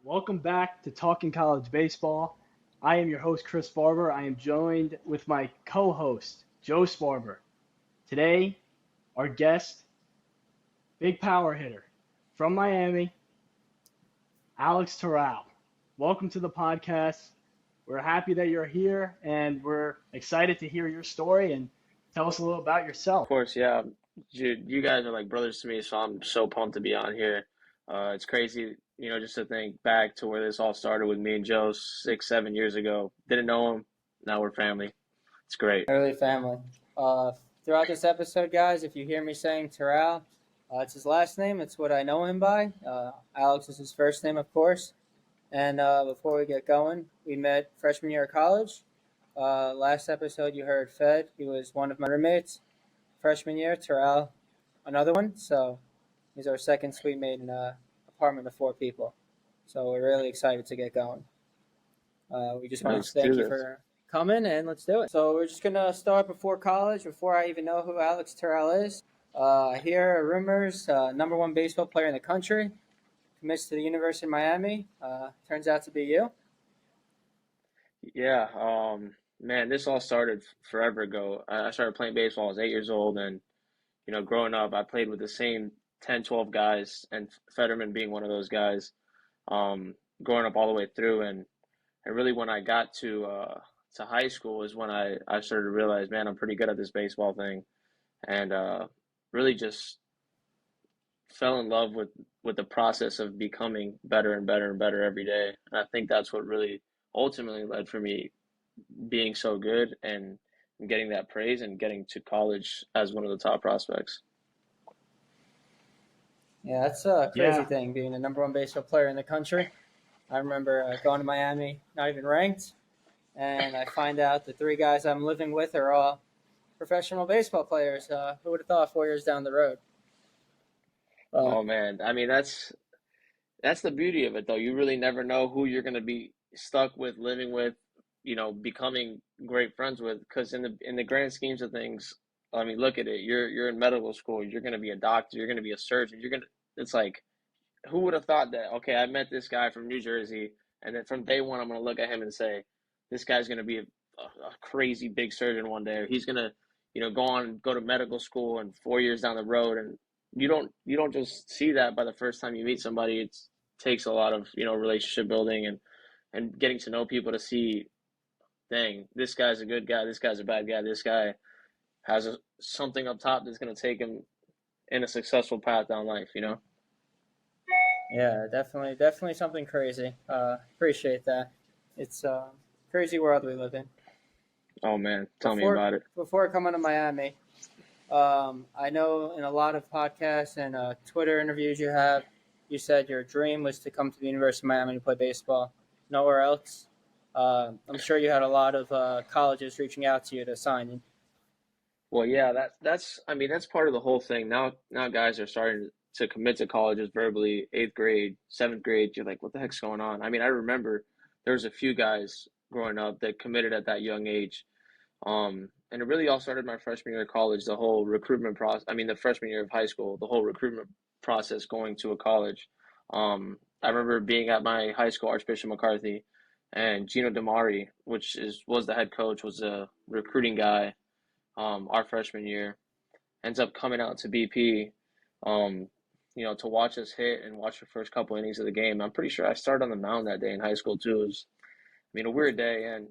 Welcome back to Talking College Baseball. I am your host, Chris Farber. I am joined with my co host, Joe Sparber. Today, our guest, big power hitter from Miami, Alex Toral. Welcome to the podcast. We're happy that you're here and we're excited to hear your story and tell us a little about yourself. Of course, yeah. Dude, you guys are like brothers to me, so I'm so pumped to be on here. It's crazy, just to think back to where this all started with me and Joe 6, 7 years ago. Didn't know him. Now we're family. It's great. Early family. Uh, Throughout this episode, guys, if you hear me saying Toral, it's his last name. It's what I know him by. Alex is his first name, of course. And before we get going, we met freshman year of college. Last episode, you heard Fed. He was one of my roommates. Freshman year, Toral, another one. So he's our second suite mate in an apartment of 4 people. So we're really excited to get going. We just want Let's to thank do you this. for coming, and let's do it. So we're just gonna start before college, before I even know who Alex Toral is. I hear rumors, number one baseball player in the country, commits to the University of Miami. Turns out to be you. Yeah, man, this all started forever ago. I started playing baseball. I was 8 years old, and growing up, I played with the same 10, 12 guys, and Fetterman being one of those guys. Growing up all the way through, and really when I got to high school is when I started to realize, man, I'm pretty good at this baseball thing, and really just fell in love with the process of becoming better and better and better every day. And I think that's what really ultimately led for me being so good and getting that praise and getting to college as one of the top prospects. Yeah, that's a crazy Yeah, thing, being the number one baseball player in the country. I remember going to Miami, not even ranked, and I find out the 3 guys I'm living with are all professional baseball players. Who would have thought 4 years down the road? Uh, Oh man, I mean that's the beauty of it though. You really never know who you're going to be stuck with, living with, becoming great friends with. Because in the grand schemes of things, I mean, look at it. You're in medical school. You're going to be a doctor. You're going to be a surgeon. It's like, who would have thought that? Okay, I met this guy from New Jersey, and then from day one, I'm going to look at him and say, this guy's going to be a crazy big surgeon one day, or he's going to, go to medical school and 4 years down the road, and you don't just see that by the first time you meet somebody. It takes a lot of relationship building and getting to know people to see, dang, this guy's a good guy, this guy's a bad guy, this guy has something up top that's going to take him in a successful path down life. Yeah, definitely something crazy. Appreciate that. It's a crazy world we live in. Oh man, tell me Before about it. before coming to Miami, I know in a lot of podcasts and Twitter interviews you said your dream was to come to the University of Miami to play baseball. Nowhere else. I'm sure you had a lot of colleges reaching out to you to sign you. Well, yeah, that's I mean that's part of the whole thing. Now guys are starting to commit to colleges verbally, eighth grade, seventh grade. You're like, what the heck's going on? I mean, I remember there was a few guys growing up that committed at that young age. And it really all started my freshman year of college, the whole recruitment process. I mean, the freshman year of high school, the whole recruitment process going to a college. I remember being at my high school, Archbishop McCarthy, and Gino DeMari, which was the head coach, was a recruiting guy. Our freshman year, ends up coming out to BP. Um, to watch us hit and watch the first couple innings of the game. I'm pretty sure I started on the mound that day in high school too. It was, I mean, a weird day, and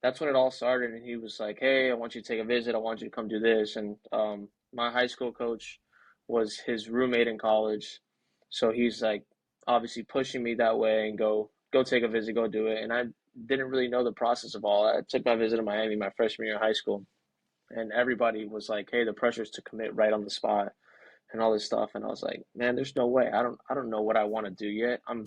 that's when it all started. And he was like, "Hey, I want you to take a visit. I want you to come do this." And my high school coach was his roommate in college, so he's like obviously pushing me that way and go take a visit, go do it. And I didn't really know the process of all that. I took my visit to Miami my freshman year of high school, and everybody was like, "Hey, the pressure's to commit right on the spot." And all this stuff, and I was like, man, there's no way. I don't know what I want to do yet. I'm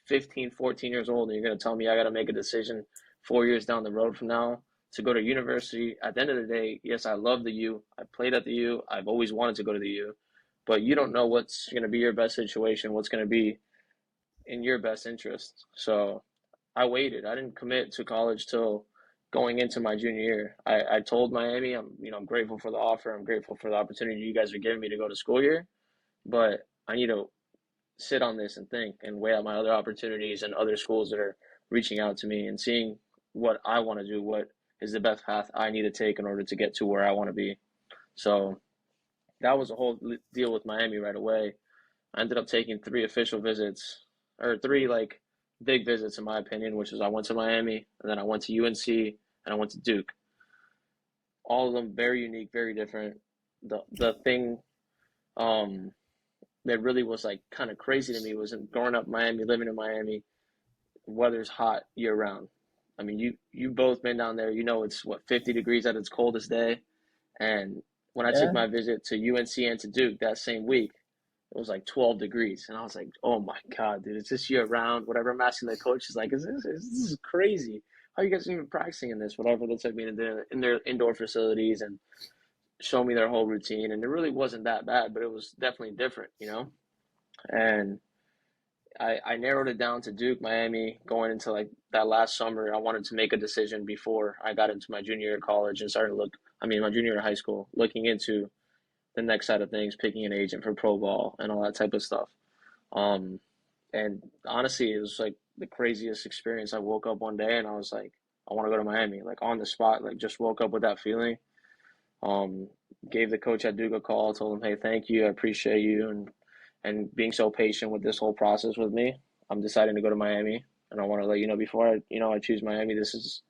15, 14 years old, and you're going to tell me I got to make a decision 4 years down the road from now to go to university. At the end of the day, yes, I love the U. I played at the U. I've always wanted to go to the U, but you don't know what's going to be your best situation, what's going to be in your best interest. So I waited. I didn't commit to college till going into my junior year. I told Miami, I'm grateful for the offer. I'm grateful for the opportunity you guys are giving me to go to school here, but I need to sit on this and think and weigh out my other opportunities and other schools that are reaching out to me and seeing what I want to do, what is the best path I need to take in order to get to where I want to be. So that was a whole deal with Miami right away. I ended up taking three official visits, or three like big visits in my opinion, which is I went to Miami, and then I went to UNC, and I went to Duke. All of them very unique, very different. The thing um, that really was like kind of crazy to me was growing up in Miami, living in Miami. Weather's hot year round. I mean, you both been down there. You know it's what 50 degrees at its coldest day. And when I took Yeah. my visit to UNC and to Duke that same week, it was like 12 degrees, and I was like, "Oh my God, dude! It's this year round." Whatever I'm asking the coach is like, "This is crazy? How are you guys even practicing in this?" Whatever they took me in their indoor facilities and showed me their whole routine, and it really wasn't that bad, but it was definitely different, you know. And I narrowed it down to Duke, Miami, going into like that last summer. I wanted to make a decision before I got into my junior year of college and started to look. I mean, my junior year of high school, looking into the next side of things, picking an agent for pro ball and all that type of stuff. Um, and honestly, it was like the craziest experience. I woke up one day and I was like, I want to go to Miami, like on the spot, like just woke up with that feeling. Um, Gave the coach at Duke a call, told him, hey, thank you, I appreciate you, and being so patient with this whole process with me. I'm deciding to go to Miami, and I want to let you know before I choose Miami. This is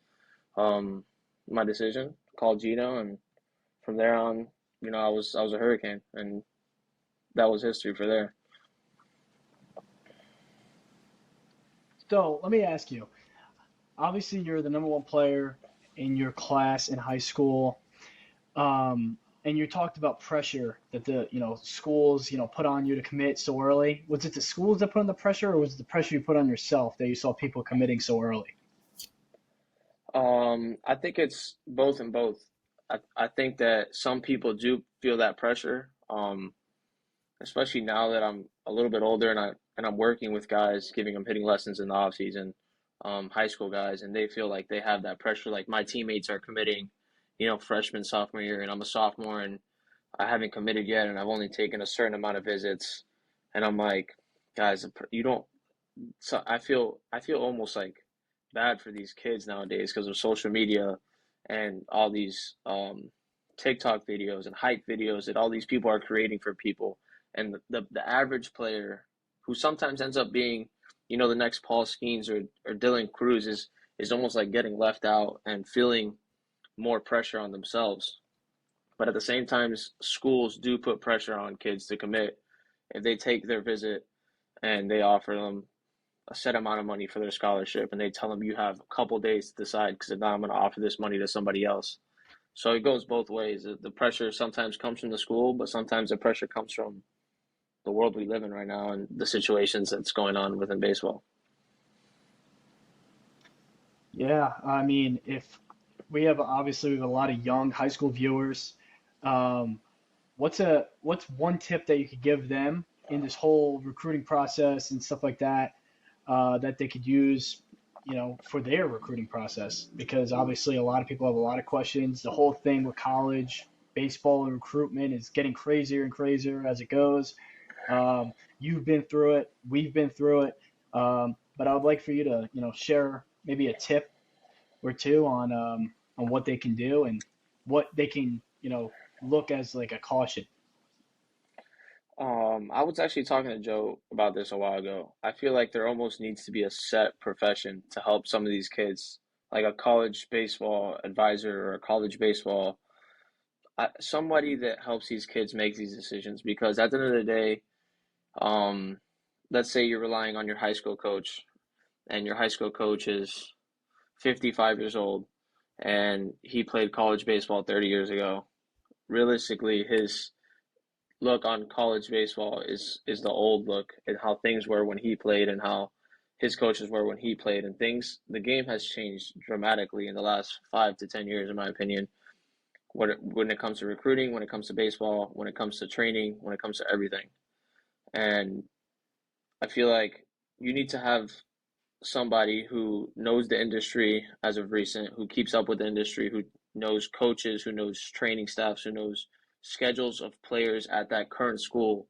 um, my decision. Called Gino, and from there on, I was a Hurricane, and that was history for there. So let me ask you. Obviously, you're the number one player in your class in high school. And you talked about pressure that the schools put on you to commit so early. Was it the schools that put on the pressure, or was it the pressure you put on yourself that you saw people committing so early? I think it's both and both. I think that some people do feel that pressure, especially now that I'm a little bit older and I'm working with guys, giving them hitting lessons in the off season, high school guys, and they feel like they have that pressure. Like my teammates are committing, freshman, sophomore year, and I'm a sophomore and I haven't committed yet, and I've only taken a certain amount of visits, and I'm like, guys, you don't. So I feel almost like bad for these kids nowadays because of social media and all these TikTok videos and hype videos that all these people are creating for people, and the average player who sometimes ends up being, the next Paul Skeens or Dylan Cruz is almost like getting left out and feeling more pressure on themselves. But at the same time, schools do put pressure on kids to commit. If they take their visit and they offer them a set amount of money for their scholarship and they tell them you have a couple days to decide because if not, I'm going to offer this money to somebody else. So it goes both ways. The pressure sometimes comes from the school, but sometimes the pressure comes from the world we live in right now and the situations that's going on within baseball. Yeah, I mean, if we have a lot of young high school viewers. Um, what's one tip that you could give them in this whole recruiting process and stuff like that, that they could use, for their recruiting process? Because obviously a lot of people have a lot of questions. The whole thing with college baseball and recruitment is getting crazier and crazier as it goes. You've been through it. We've been through it. But I would like for you to, share maybe a tip or two on what they can do and what they can, look as like a caution. I was actually talking to Joe about this a while ago. I feel like there almost needs to be a set profession to help some of these kids, like a college baseball advisor or a college baseball, somebody that helps these kids make these decisions. Because at the end of the day, um, let's say you're relying on your high school coach, and your high school coach is 55 years old, and he played college baseball 30 years ago. Realistically, his look on college baseball is the old look and how things were when he played and how his coaches were when he played, and things the game has changed dramatically in the last 5 to 10 years in my opinion, when it comes to recruiting, when it comes to baseball, when it comes to training, when it comes to everything. And I feel like you need to have somebody who knows the industry as of recent, who keeps up with the industry, who knows coaches, who knows training staffs, who knows schedules of players at that current school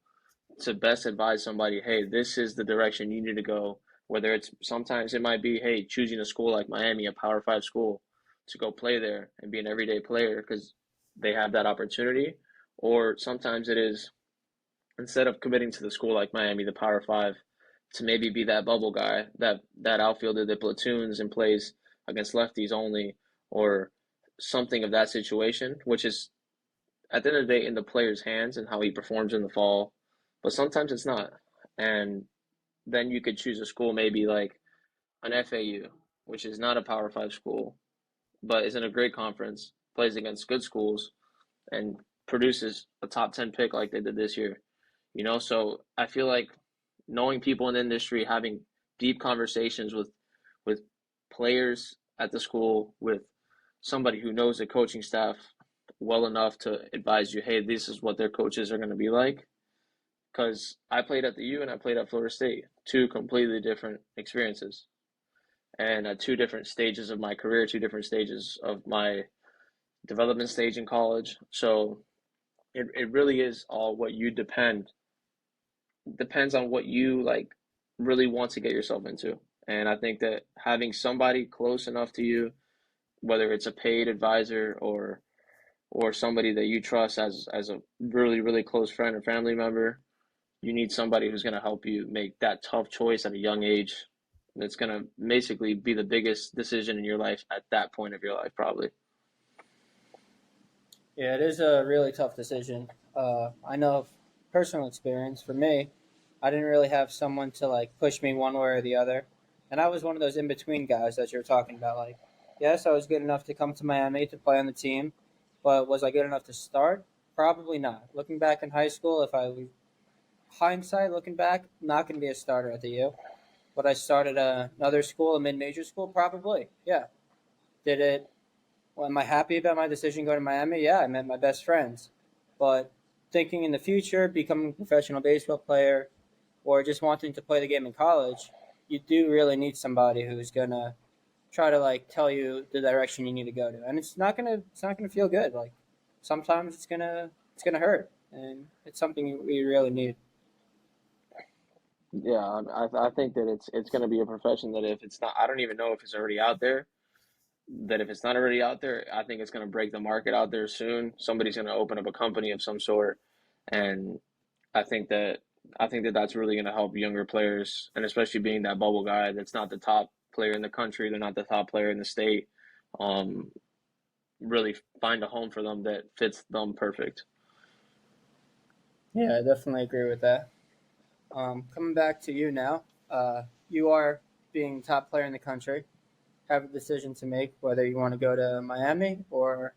to best advise somebody, hey, this is the direction you need to go. Whether it's sometimes it might be, hey, choosing a school like Miami, a Power Five school, to go play there and be an everyday player because they have that opportunity. Or sometimes it is instead of committing to the school like Miami, the Power Five, to maybe be that bubble guy, that outfielder that platoons and plays against lefties only, or something of that situation, which is at the end of the day in the player's hands and how he performs in the fall. But sometimes it's not. And then you could choose a school maybe like an FAU, which is not a Power Five school, but is in a great conference, plays against good schools, and produces a top 10 pick like they did this year. So I feel like knowing people in the industry, having deep conversations with players at the school, with somebody who knows the coaching staff well enough to advise you, hey, this is what their coaches are going to be like. Because I played at the U and I played at Florida State, two completely different experiences, and at two different stages of my career, two different stages of my development stage in college. So it really is all what you depends on what you like really want to get yourself into. And I think that having somebody close enough to you, whether it's a paid advisor or somebody that you trust as a really, really close friend or family member, you need somebody who's going to help you make that tough choice at a young age. That's going to basically be the biggest decision in your life at that point of your life, probably. Yeah, it is a really tough decision. I know of personal experience. For me, I didn't really have someone to like push me one way or the other, and I was one of those in between guys that you're talking about. Like, yes, I was good enough to come to Miami to play on the team, but was I good enough to start? Probably not. Looking back in high school, if I hindsight looking back, not going to be a starter at the U. But I started another school, a mid-major school, probably. Yeah. Did it well, am I happy about my decision going to Miami? Yeah, I met my best friends. But thinking in the future, becoming a professional baseball player, or just wanting to play the game in college, you do really need somebody who's gonna try to like tell you the direction you need to go to, and it's not gonna feel good. Like sometimes it's gonna hurt, and it's something we really need. Yeah, I think that it's going to be a profession that if it's not, I don't even know if it's already out there. That if it's not already out there, I think it's going to break the market out there soon. Somebody's going to open up a company of some sort, and I think that I think that that's really going to help younger players, and especially being that bubble guy that's not the top player in the country, they're not the top player in the state. Um, Really find a home for them that fits them perfect. Yeah, I definitely agree with that. Coming back to you now, you are being top player in the country. Have a decision to make whether you want to go to Miami or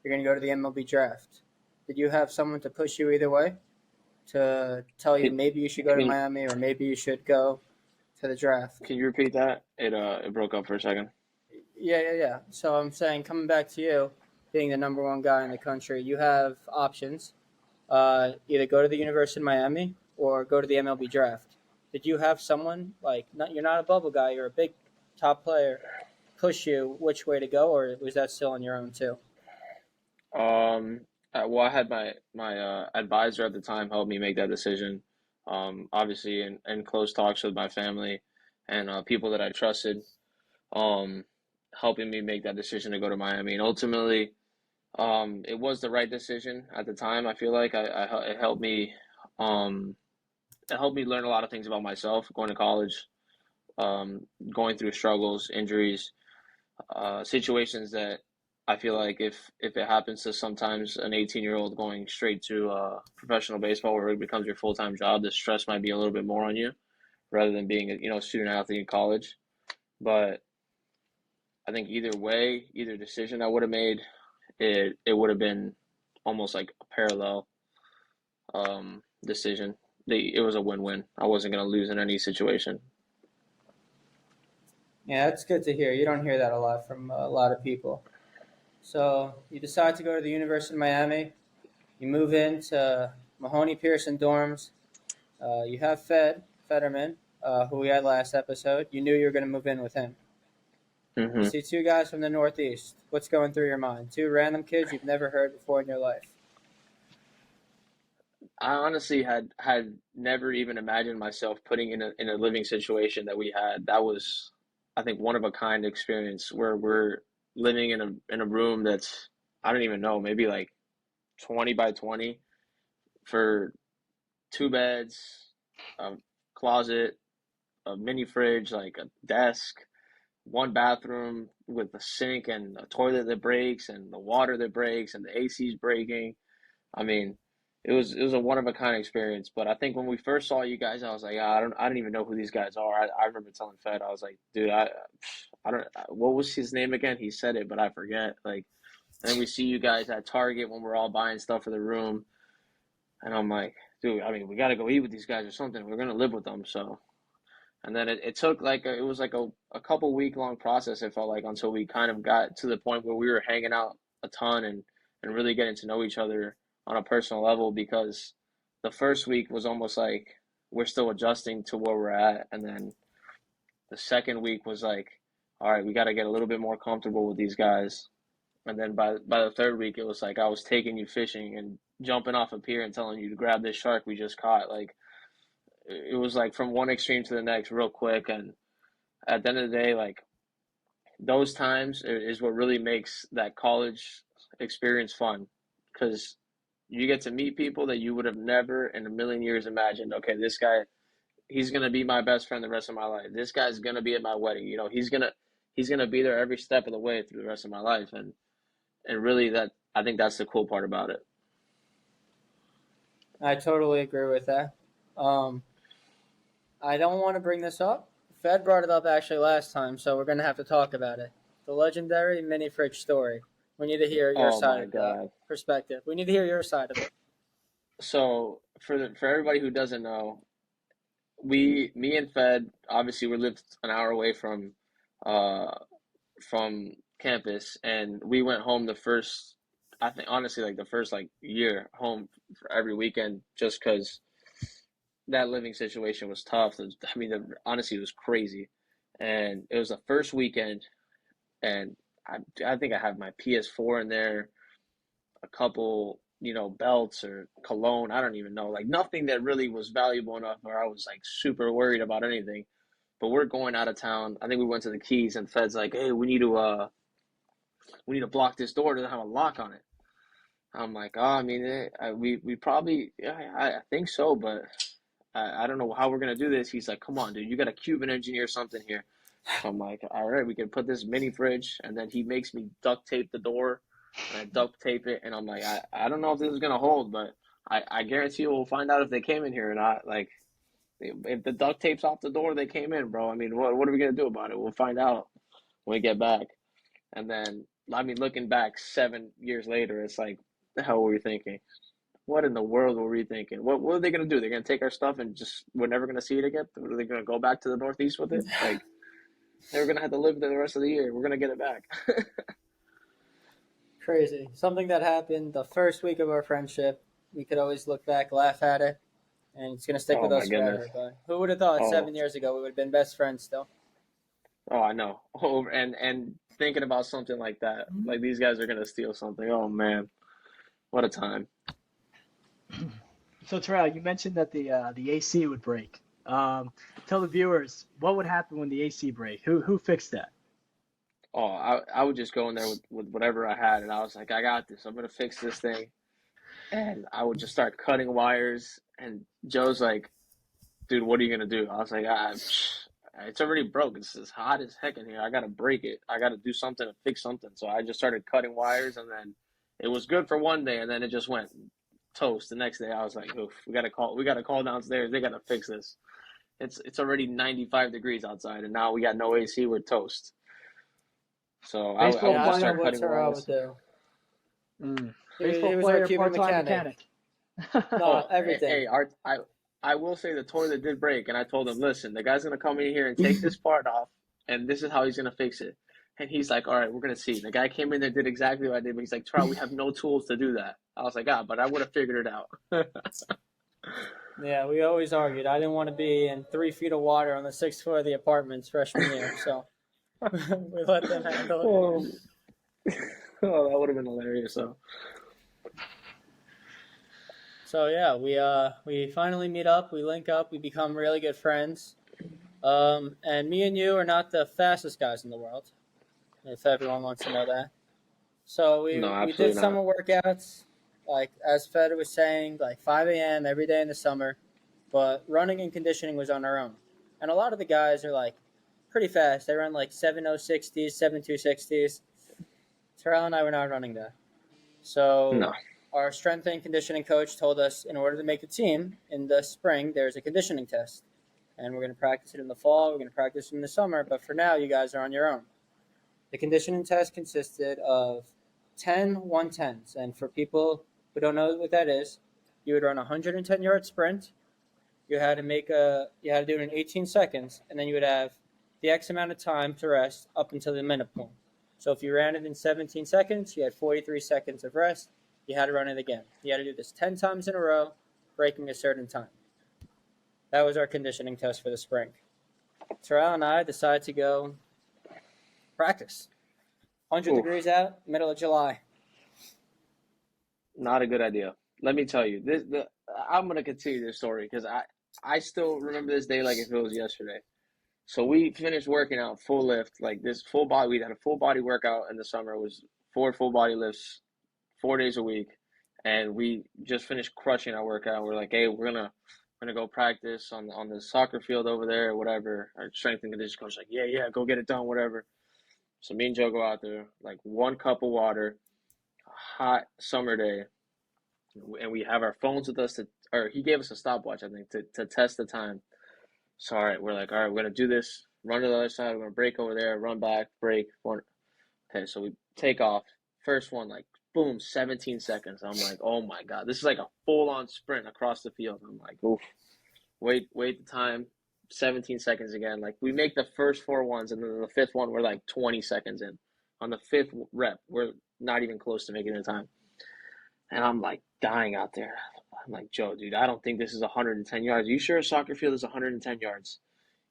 you're going to go to the MLB draft. Did you have someone to push you either way to tell you Can, maybe you should go to can Miami or maybe you should go to the draft? can you repeat that? It broke up for a second. Yeah. So I'm saying, coming back to you, being the number one guy in the country, you have options. Either go to the University of Miami or go to the MLB draft. Did you have someone like you're not a bubble guy, you're a big top player, push you which way to go, or was that still on your own too? Um, well, I had my advisor at the time help me make that decision. Obviously, in close talks with my family and people that I trusted, um, helping me make that decision to go to Miami. And ultimately, it was the right decision at the time. I feel like um, it helped me learn a lot of things about myself going to college, going through struggles, injuries, situations that I feel like if it happens to sometimes an 18-year-old going straight to professional baseball where it becomes your full-time job, the stress might be a little bit more on you rather than being a student athlete in college. But I think either way, either decision I would have made, it would have been almost like a parallel decision. It was a win-win. I wasn't going to lose in any situation. Yeah, that's good to hear. You don't hear that a lot from a lot of people. So you decide to go to the University of Miami. You move into Mahoney Pearson dorms. You have Fetterman, who we had last episode. You knew you were going to move in with him. You hmm see two guys from the Northeast. What's going through your mind? Two random kids you've never heard before in your life. I honestly had never even imagined myself putting in a living situation that we had. That was, I think, one of a kind experience where we're living in a room that's, I don't even know, maybe like 20 by 20 for two beds, a closet, a mini fridge, like a desk, one bathroom with a sink and a toilet that breaks and the water that breaks and the AC's breaking. I mean, it was a one of a kind experience. But I think when we first saw you guys, I was like, I don't even know who these guys are. I remember telling Fed, I was like, dude, I don't, what was his name again? He said it, but I forget. Like, and then we see you guys at Target when we're all buying stuff for the room, and I'm like, dude, I mean, we got to go eat with these guys or something. We're gonna live with them, so. And then it took like it was like a couple week long process. It felt like until we kind of got to the point where we were hanging out a ton and really getting to know each other on a personal level. Because the first week was almost like we're still adjusting to where we're at, and then the second week was like, all right, we got to get a little bit more comfortable with these guys. And then by the third week, it was like I was taking you fishing and jumping off a pier and telling you to grab this shark we just caught. Like it was like from one extreme to the next real quick. And at the end of the day, like those times is what really makes that college experience fun, because you get to meet people that you would have never in a million years imagined. Okay, this guy, he's gonna be my best friend the rest of my life. This guy's gonna be at my wedding. You know, he's gonna be there every step of the way through the rest of my life. And really, that I think that's the cool part about it. I totally agree with that. Um, I don't want to bring this up. Fed brought it up actually last time, so we're going to have to talk about it. The legendary mini fridge story. We need to hear your Oh side my of the God. perspective. We need to hear your side of it. So for everybody who doesn't know, me and Fed, obviously we lived an hour away uh from campus, and we went home the first, I think honestly like the first like year home for every weekend, just because that living situation was tough. I mean, honestly, it was crazy, and it was the first weekend, and I think I have my PS4 in there, a couple, belts or cologne. I don't even know, like nothing that really was valuable enough where I was like super worried about anything. But we're going out of town. I think we went to the Keys, and Fed's like, "Hey, we need to block this door. It doesn't have a lock on it." I'm like, "Oh, I mean, we probably, yeah, I think so, but I don't know how we're gonna do this." He's like, "Come on, dude, you got a Cuban engineer something here." So I'm like, "All right, we can put this mini fridge," and then he makes me duct tape the door, and I duct tape it, and I'm like, I don't know if this is gonna hold, but I guarantee you we'll find out if they came in here or not. Like, if the duct tape's off the door, they came in, bro. I mean, what are we gonna do about it? We'll find out when we get back. And then, I mean, looking back 7 years later, it's like, the hell were we thinking? What in the world were we thinking? What are they gonna do? They're gonna take our stuff and just we're never gonna see it again? Are they gonna go back to the Northeast with it? Like they were gonna have to live there the rest of the year. We're gonna get it back. Crazy. Something that happened the first week of our friendship. We could always look back, laugh at it, and it's going to stick Oh with my us goodness. forever. But who would have thought Oh, 7 years ago we would have been best friends still? oh, I know. Oh, and thinking about something like that, like these guys are gonna steal something. Oh man, what a time. So Terrell, you mentioned that the AC would break. Tell the viewers what would happen when the AC break. Who fixed that? Oh, I would just go in there with whatever I had, and I was like, I got this. I'm gonna fix this thing, and I would just start cutting wires. And Joe's like, dude, what are you gonna do? I was like, it's already broke. It's hot as heck in here. I gotta break it. I gotta do something to fix something. So I just started cutting wires, and then it was good for one day, and then it just went toast. The next day, I was like, oof, we gotta call downstairs. They gotta fix this. It's already 95 degrees outside, and now we got no AC. We're toast. So I Baseball would Yeah, I just don't know start player. what cutting Terrell would wires. do. Baseball He was our player, Cuban part-time mechanic. mechanic. No, Oh, everything. hey, I will say the toilet did break, and I told him, listen, the guy's gonna come in here and take this part off, and this is how he's gonna fix it. And he's like, all right, we're gonna see. The guy came in there, did exactly what I did, but he's like, Trout, we have no tools to do that. I was like, but I would have figured it out. Yeah, we always argued. I didn't want to be in 3 feet of water on the sixth floor of the apartments freshman year, so we let them handle it. Oh, oh, that would have been hilarious. So, So yeah, we finally meet up, we link up, we become really good friends. And me and you are not the fastest guys in the world, if everyone wants to know that. So No, we did absolutely not. summer workouts, like as Fed was saying, like 5 a.m. every day in the summer. But running and conditioning was on our own. And a lot of the guys are like pretty fast. They run like 7:060s, 7:260s. Terrell and I were not running that. So No. our strength and conditioning coach told us in order to make the team in the spring, there's a conditioning test. And we're going to practice it in the fall, we're going to practice it in the summer. But for now, you guys are on your own. The conditioning test consisted of 10 110s. And for people who don't know what that is, you would run a 110-yard sprint. You had to do it in 18 seconds, and then you would have the X amount of time to rest up until the minute point. So if you ran it in 17 seconds, you had 43 seconds of rest. You had to run it again. You had to do this 10 times in a row, breaking a certain time. That was our conditioning test for the spring. Toral and I decided to go practice. 100 Oof, degrees out, middle of July. not a good idea. Let me tell you, I'm gonna continue this story because I still remember this day like if it was yesterday. So we finished working out full lift, like this full body. We had a full body workout in the summer. It was 4 full body lifts, 4 days a week, and we just finished crushing our workout. We're like, hey, we're gonna go practice on the soccer field over there, or whatever. Our strength and conditioning coach like, yeah, go get it done, whatever. So me and Joe go out there, like 1 cup of water, hot summer day, and we have our phones with us or he gave us a stopwatch, I think, to test the time. So all right, we're like, all right, we're gonna do this. Run to the other side. We're gonna break over there, run back, break. One. Okay, so we take off. First one, like boom, 17 seconds. I'm like, oh my god, this is like a full-on sprint across the field. I'm like, oof. Wait the time. 17 seconds again. Like we make the first 4 ones, and then the fifth one, we're like 20 seconds in. On the fifth rep, we're not even close to making the time. And I'm like dying out there. I'm like, Joe, dude, I don't think this is 110 yards. Are you sure a soccer field is 110 yards?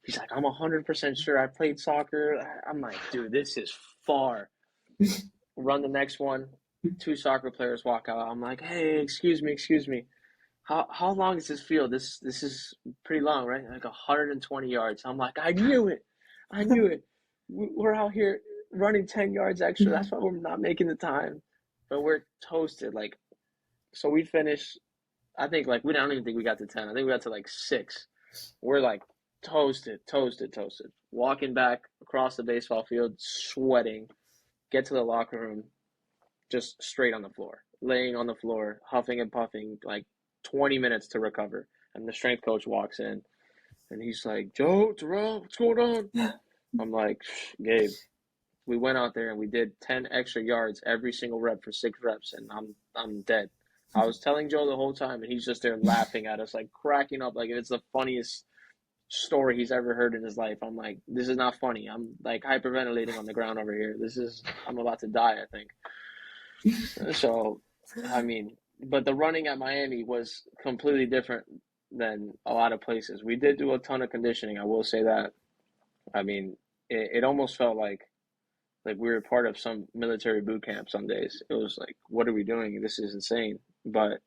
He's like, I'm 100% sure. I played soccer. I'm like, dude, this is far. Run the next one. 2 soccer players walk out. I'm like, hey, excuse me. How long is this field? This is pretty long, right? Like 120 yards. I'm like, I knew it. We're out here running 10 yards extra. That's why we're not making the time. But we're toasted. Like, so we finished. I think like we don't even think we got to 10. I think we got to like 6. We're like toasted. Walking back across the baseball field, sweating. Get to the locker room, just straight on the floor, laying on the floor, huffing and puffing, like 20 minutes to recover. And the strength coach walks in, and he's like, Joe, Toral, what's going on? I'm like, Gabe, we went out there and we did 10 extra yards every single rep for 6 reps, and I'm dead. I was telling Joe the whole time, and he's just there laughing at us, like cracking up, like it's the funniest story he's ever heard in his life. I'm like, this is not funny. I'm like hyperventilating on the ground over here. I'm about to die, I think. So, I mean, but the running at Miami was completely different than a lot of places. We did do a ton of conditioning, I will say that. I mean, it almost felt like we were part of some military boot camp some days. It was like, what are we doing? This is insane. But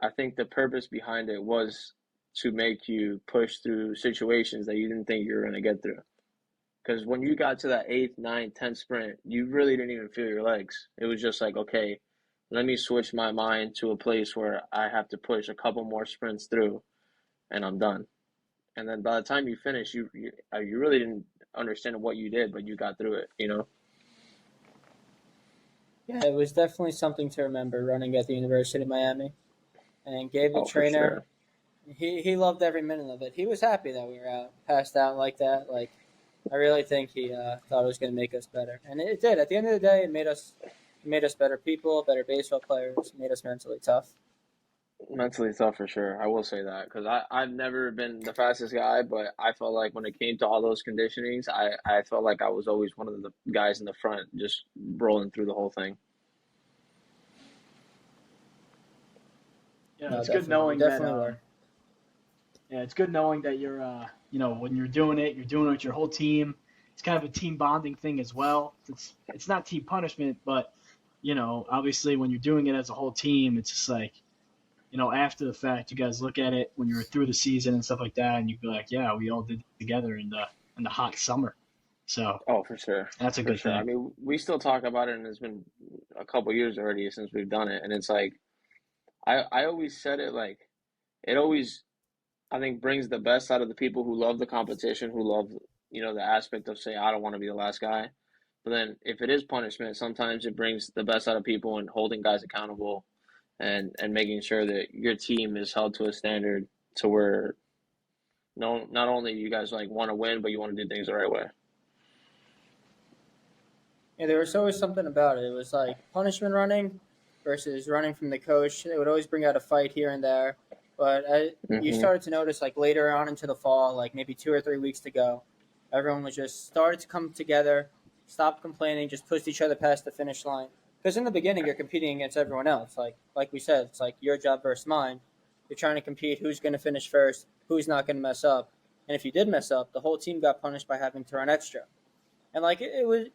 I think the purpose behind it was to make you push through situations that you didn't think you were going to get through. Because when you got to that 8th, 9th, 10th sprint, you really didn't even feel your legs. It was just like, okay, let me switch my mind to a place where I have to push a couple more sprints through, and I'm done. And then by the time you finish, you really didn't understand what you did, but you got through it, you know? Yeah, it was definitely something to remember running at the University of Miami. And Gabe, the Oh, for trainer, sure. he loved every minute of it. He was happy that we were passed out like that. Like, I really think he thought it was going to make us better, and it did. At the end of the day, it made us better people, better baseball players, made us mentally tough. Mentally tough for sure. I will say that because I've never been the fastest guy, but I felt like when it came to all those conditionings, I felt like I was always one of the guys in the front just rolling through the whole thing. Yeah, No, it's good definitely, we knowing that. definitely were. Yeah, it's good knowing that you're, when you're doing it with your whole team. It's kind of a team bonding thing as well. It's not team punishment, but obviously when you're doing it as a whole team, it's just like after the fact, you guys look at it when you're through the season and stuff like that, and you'd be like, yeah, we all did it together in the hot summer. So Oh, for sure, that's a for good sure. I thing. mean, we still talk about it, and it's been a couple years already since we've done it, and it's like I always said it like it always I think brings the best out of the people who love the competition, who love the aspect of say I don't want to be the last guy. But then if it is punishment, sometimes it brings the best out of people and holding guys accountable and making sure that your team is held to a standard to where no not only you guys like want to win, but you want to do things the right way. Yeah, there was always something about it. It was like punishment running versus running from the coach. They would always bring out a fight here and there. But you Hmm. started to notice, like later on into the fall, like maybe 2 or 3 weeks to go, everyone was just started to come together, stop complaining, just pushed each other past the finish line. Because in the beginning, you're competing against everyone else. Like we said, it's like your job versus mine. You're trying to compete who's going to finish first, who's not going to mess up. And if you did mess up, the whole team got punished by having to run extra. And like it was,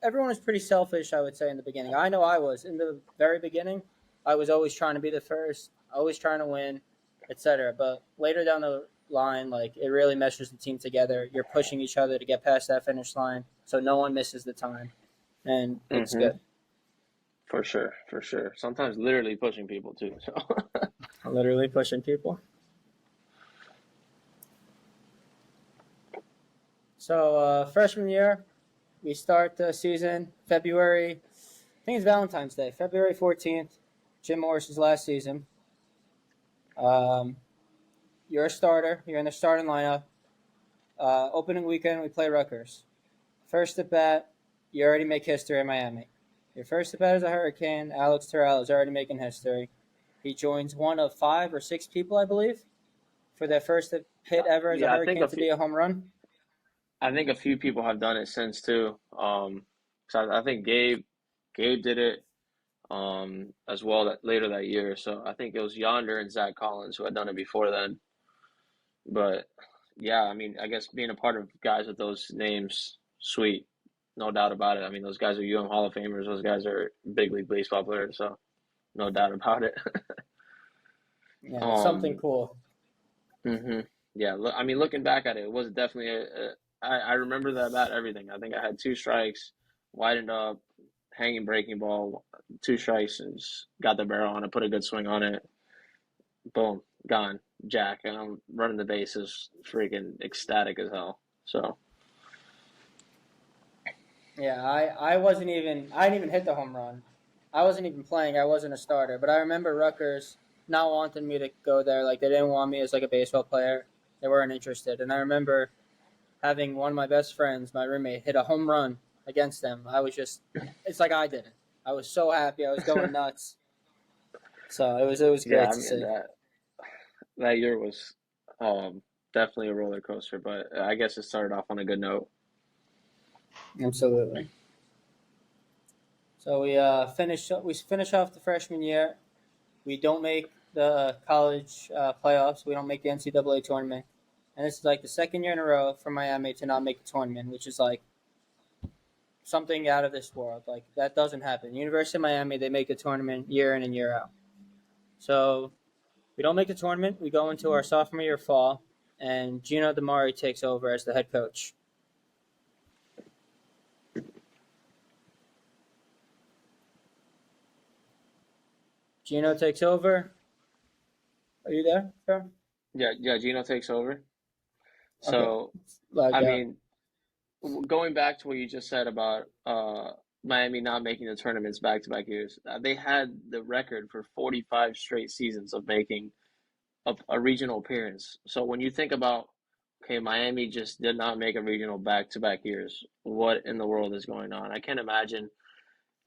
everyone was pretty selfish, I would say, in the beginning. I know I was in the very beginning. I was always trying to be the first, always trying to win, etc. But later down the line, like it really meshes the team together. You're pushing each other to get past that finish line, so no one misses the time, and it's Hmm. good. For sure, for sure. Sometimes literally pushing people too. So Literally pushing people. So freshman year, we start the season February. I think it's Valentine's Day, February 14th. Jim Morris's last season. Um, you're a starter. You're in the starting lineup. Opening weekend, we play Rutgers. First at bat, you already make history in Miami. Your first at bat as a Hurricane, Alex Toral is already making history. He joins one of 5 or 6 people, I believe, for their first hit ever as a yeah, Hurricane to be a home run. I think a few people have done it since too. So I think Gabe did it as well that later that year. So I think it was Yonder and Zach Collins who had done it before then. But yeah, I mean, I guess being a part of guys with those names, sweet, no doubt about it. I mean, those guys are Hall of Famers. Those guys are big league baseball players, so no doubt about it. Yeah, it's something um, cool. hmm Yeah, I mean, looking back at it, it was definitely I remember that about everything. I think I had 2 strikes, widened up, hanging breaking ball, 2 strikes, and just got the barrel on it, put a good swing on it. Boom, gone, jack, and I'm running the bases, freaking ecstatic as hell. So, Yeah, I didn't even hit the home run. I wasn't even playing. I wasn't a starter. But I remember Rutgers not wanting me to go there. Like they didn't want me as like a baseball player. They weren't interested. And I remember having one of my best friends, my roommate, hit a home run against them. It's like I did it. I was so happy. I was going nuts. So it was yeah, great I to mean see. that year was um definitely a roller coaster, but I guess it started off on a good note. Absolutely. So we finish off the freshman year. We don't make the college playoffs. We don't make the NCAA tournament, and this is like the second year in a row for Miami to not make the tournament, which is like something out of this world. Like that doesn't happen. University of Miami, they make the tournament year in and year out. So we don't make the tournament. We go into our sophomore year fall, and Gino Damari takes over as the head coach. Gino takes over. Are you there, sir? Yeah, yeah, Gino takes over. Okay. So, Like I mean, going back to what you just said about Miami not making the tournaments back to back years, they had the record for 45 straight seasons of making a regional appearance. So when you think about, okay, Miami just did not make a regional back to back years, what in the world is going on? I can't imagine.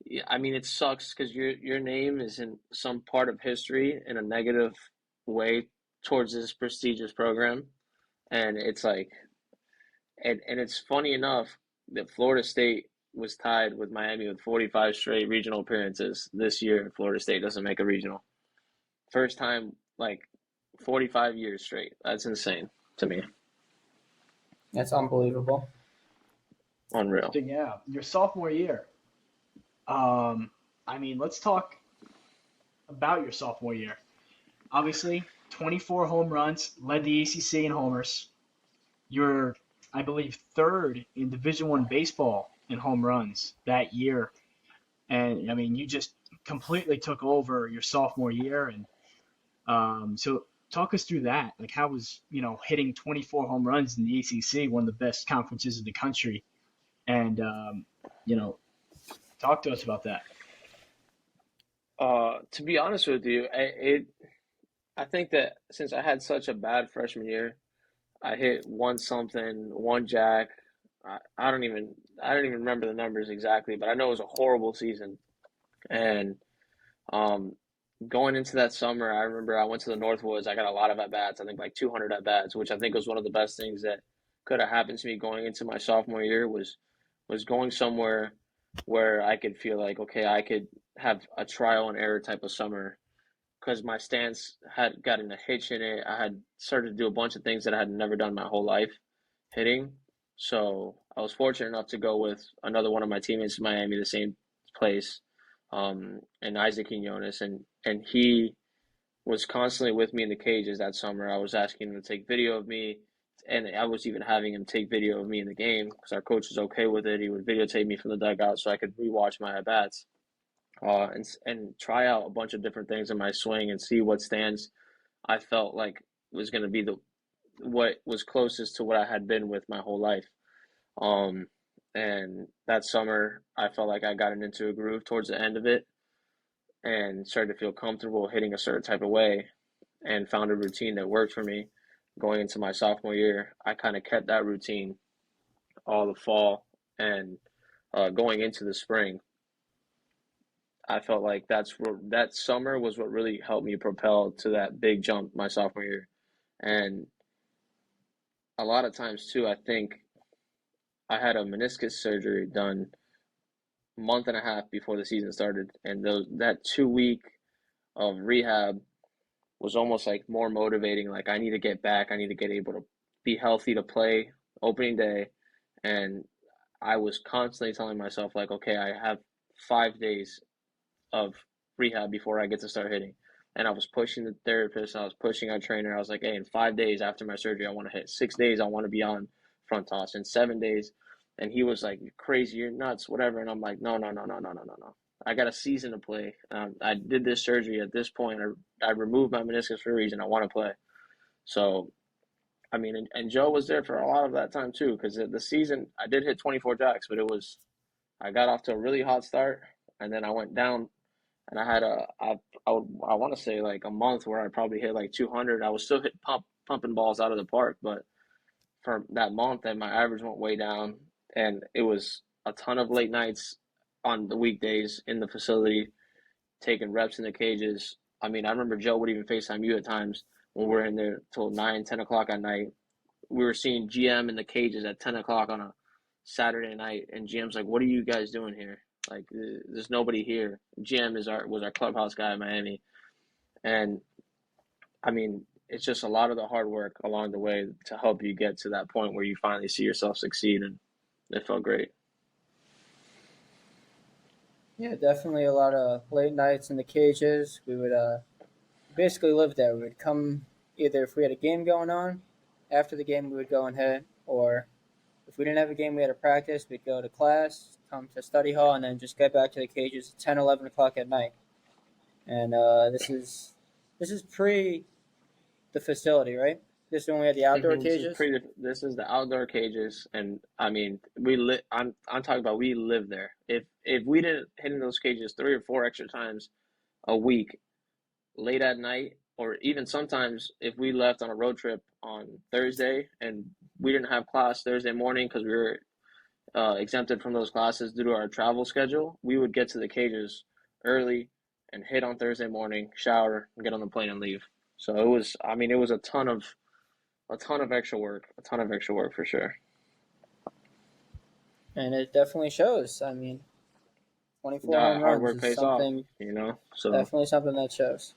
Yeah, I mean, it sucks because your name is in some part of history in a negative way towards this prestigious program, and it's like, and it's funny enough that Florida State was tied with Miami with 45 straight regional appearances this year. Florida State doesn't make a regional. First time, like 45 years straight. That's insane to me. that's unbelievable. Unreal. Yeah, your sophomore year. I mean, let's talk about your sophomore year. obviously 24 home runs, led the ACC in homers. You're, I believe, third in Division One baseball in home runs that year. And I mean, you just completely took over your sophomore year. And so talk us through that. Like, how was, hitting 24 home runs in the ACC, one of the best conferences in the country? And, you know, talk to us about that. To be honest with you, I think that since I had such a bad freshman year, I hit one something, one jack. I don't even remember the numbers exactly, but I know it was a horrible season. And um, going into that summer, I remember I went to the Northwoods. I got a lot of at bats. I think like 200 at bats, which I think was one of the best things that could have happened to me going into my sophomore year was going somewhere where I could feel like okay, I could have a trial and error type of summer because my stance had gotten a hitch in it. I had started to do a bunch of things that I had never done my whole life hitting. So I was fortunate enough to go with another one of my teammates in Miami, the same place, and Isaac Quinones, and he was constantly with me in the cages that summer. I was asking him to take video of me, and I was even having him take video of me in the game because our coach was okay with it. He would videotape me from the dugout so I could rewatch my at bats, and try out a bunch of different things in my swing and see what stance I felt like was going to be the what was closest to what I had been with my whole life. Um, and that summer, I felt like I got into a groove towards the end of it and started to feel comfortable hitting a certain type of way and found a routine that worked for me going into my sophomore year. I kind of kept that routine all the fall and going into the spring. I felt like that summer was what really helped me propel to that big jump my sophomore year. And a lot of times too, I think I had a meniscus surgery done a month and a half before the season started, and that 2 week of rehab was almost like more motivating. Like I need to get back. I need to get able to be healthy to play opening day, and I was constantly telling myself like, okay, I have 5 days of rehab before I get to start hitting. And I was pushing the therapist, I was pushing our trainer. I was like, hey, in 5 days after my surgery, I want to hit. 6 days, I want to be on front toss. In 7 days, and he was like, you're crazy, you're nuts, whatever. And I'm like, no, no, no, no, no, no, no, no. I got a season to play. I did this surgery at this point. I removed my meniscus for a reason. I want to play. So, I mean, and Joe was there for a lot of that time too, because the season I did hit 24 jacks, but I got off to a really hot start, and then I went down and I had I want to say like a month where I probably hit like 200. I was still pumping balls out of the park, but for that month, then my average went way down, and it was a ton of late nights on the weekdays in the facility, taking reps in the cages. I mean, I remember Joe would even FaceTime you at times when we're in there till 9, 10 o'clock at night. We were seeing GM in the cages at 10 o'clock on a Saturday night, and GM's like, "What are you guys doing here? Like, there's nobody here." GM was our clubhouse guy in Miami, and I mean, it's just a lot of the hard work along the way to help you get to that point where you finally see yourself succeed, and it felt great. Yeah, definitely a lot of late nights in the cages. We would basically live there. We would come either if we had a game going on, after the game we would go and hit, or if we didn't have a game, we had a practice. We'd go to class, come to study hall, and then just get back to the cages at 10, 11 o'clock at night. And this is pre the facility, right? This is when we had the outdoor cages. This is the outdoor cages, and I mean, I'm talking about we live there. If we didn't hit in those cages 3 or 4 extra times a week, late at night, or even sometimes if we left on a road trip on Thursday and we didn't have class Thursday morning because we were exempted from those classes due to our travel schedule, we would get to the cages early and hit on Thursday morning, shower, and get on the plane and leave. So it was a ton of extra work, for sure. And it definitely shows. I mean, 24 That home hard runs work is pays off, something, So definitely something that shows.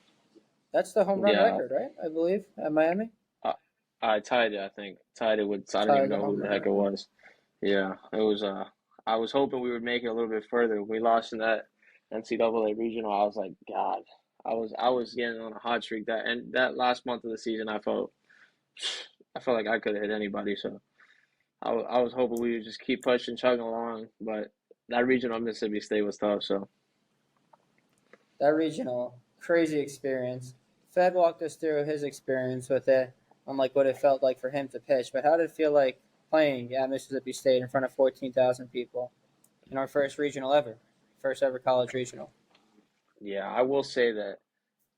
That's the home run yeah, record, right? I believe at Miami. I, I tied it. I think tied it with. I don't even Tied the know who home the run heck it record. was. Yeah, it was. I was hoping we would make it a little bit further. We lost in that NCAA regional. I was like, God, I was getting on a hot streak that last month of the season. I felt like I could have hit anybody. So I was hoping we would just keep pushing, chugging along. But that regional Mississippi State was tough. So That regional, crazy experience. Fed walked us through his experience with it, on like what it felt like for him to pitch. But how did it feel like playing at Mississippi State in front of 14,000 people in our first regional ever, first ever college regional? yeah, I will say that.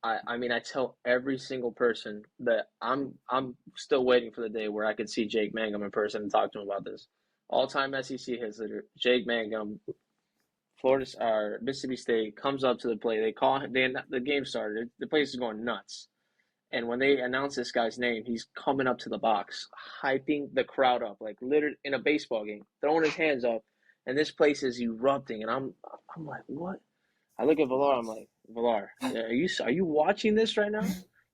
I mean, I tell every single person that I'm still waiting for the day where I could see Jake Mangum in person and talk to him about this. All-time SEC hits leader, Jake Mangum, Florida or Mississippi State comes up to the plate. They call him. The game started. The place is going nuts. And when they announce this guy's name, he's coming up to the box, hyping the crowd up, like literally in a baseball game, throwing his hands up, and this place is erupting. And I'm like, what? I look at Villar. I'm like, Villar, are you watching this right now?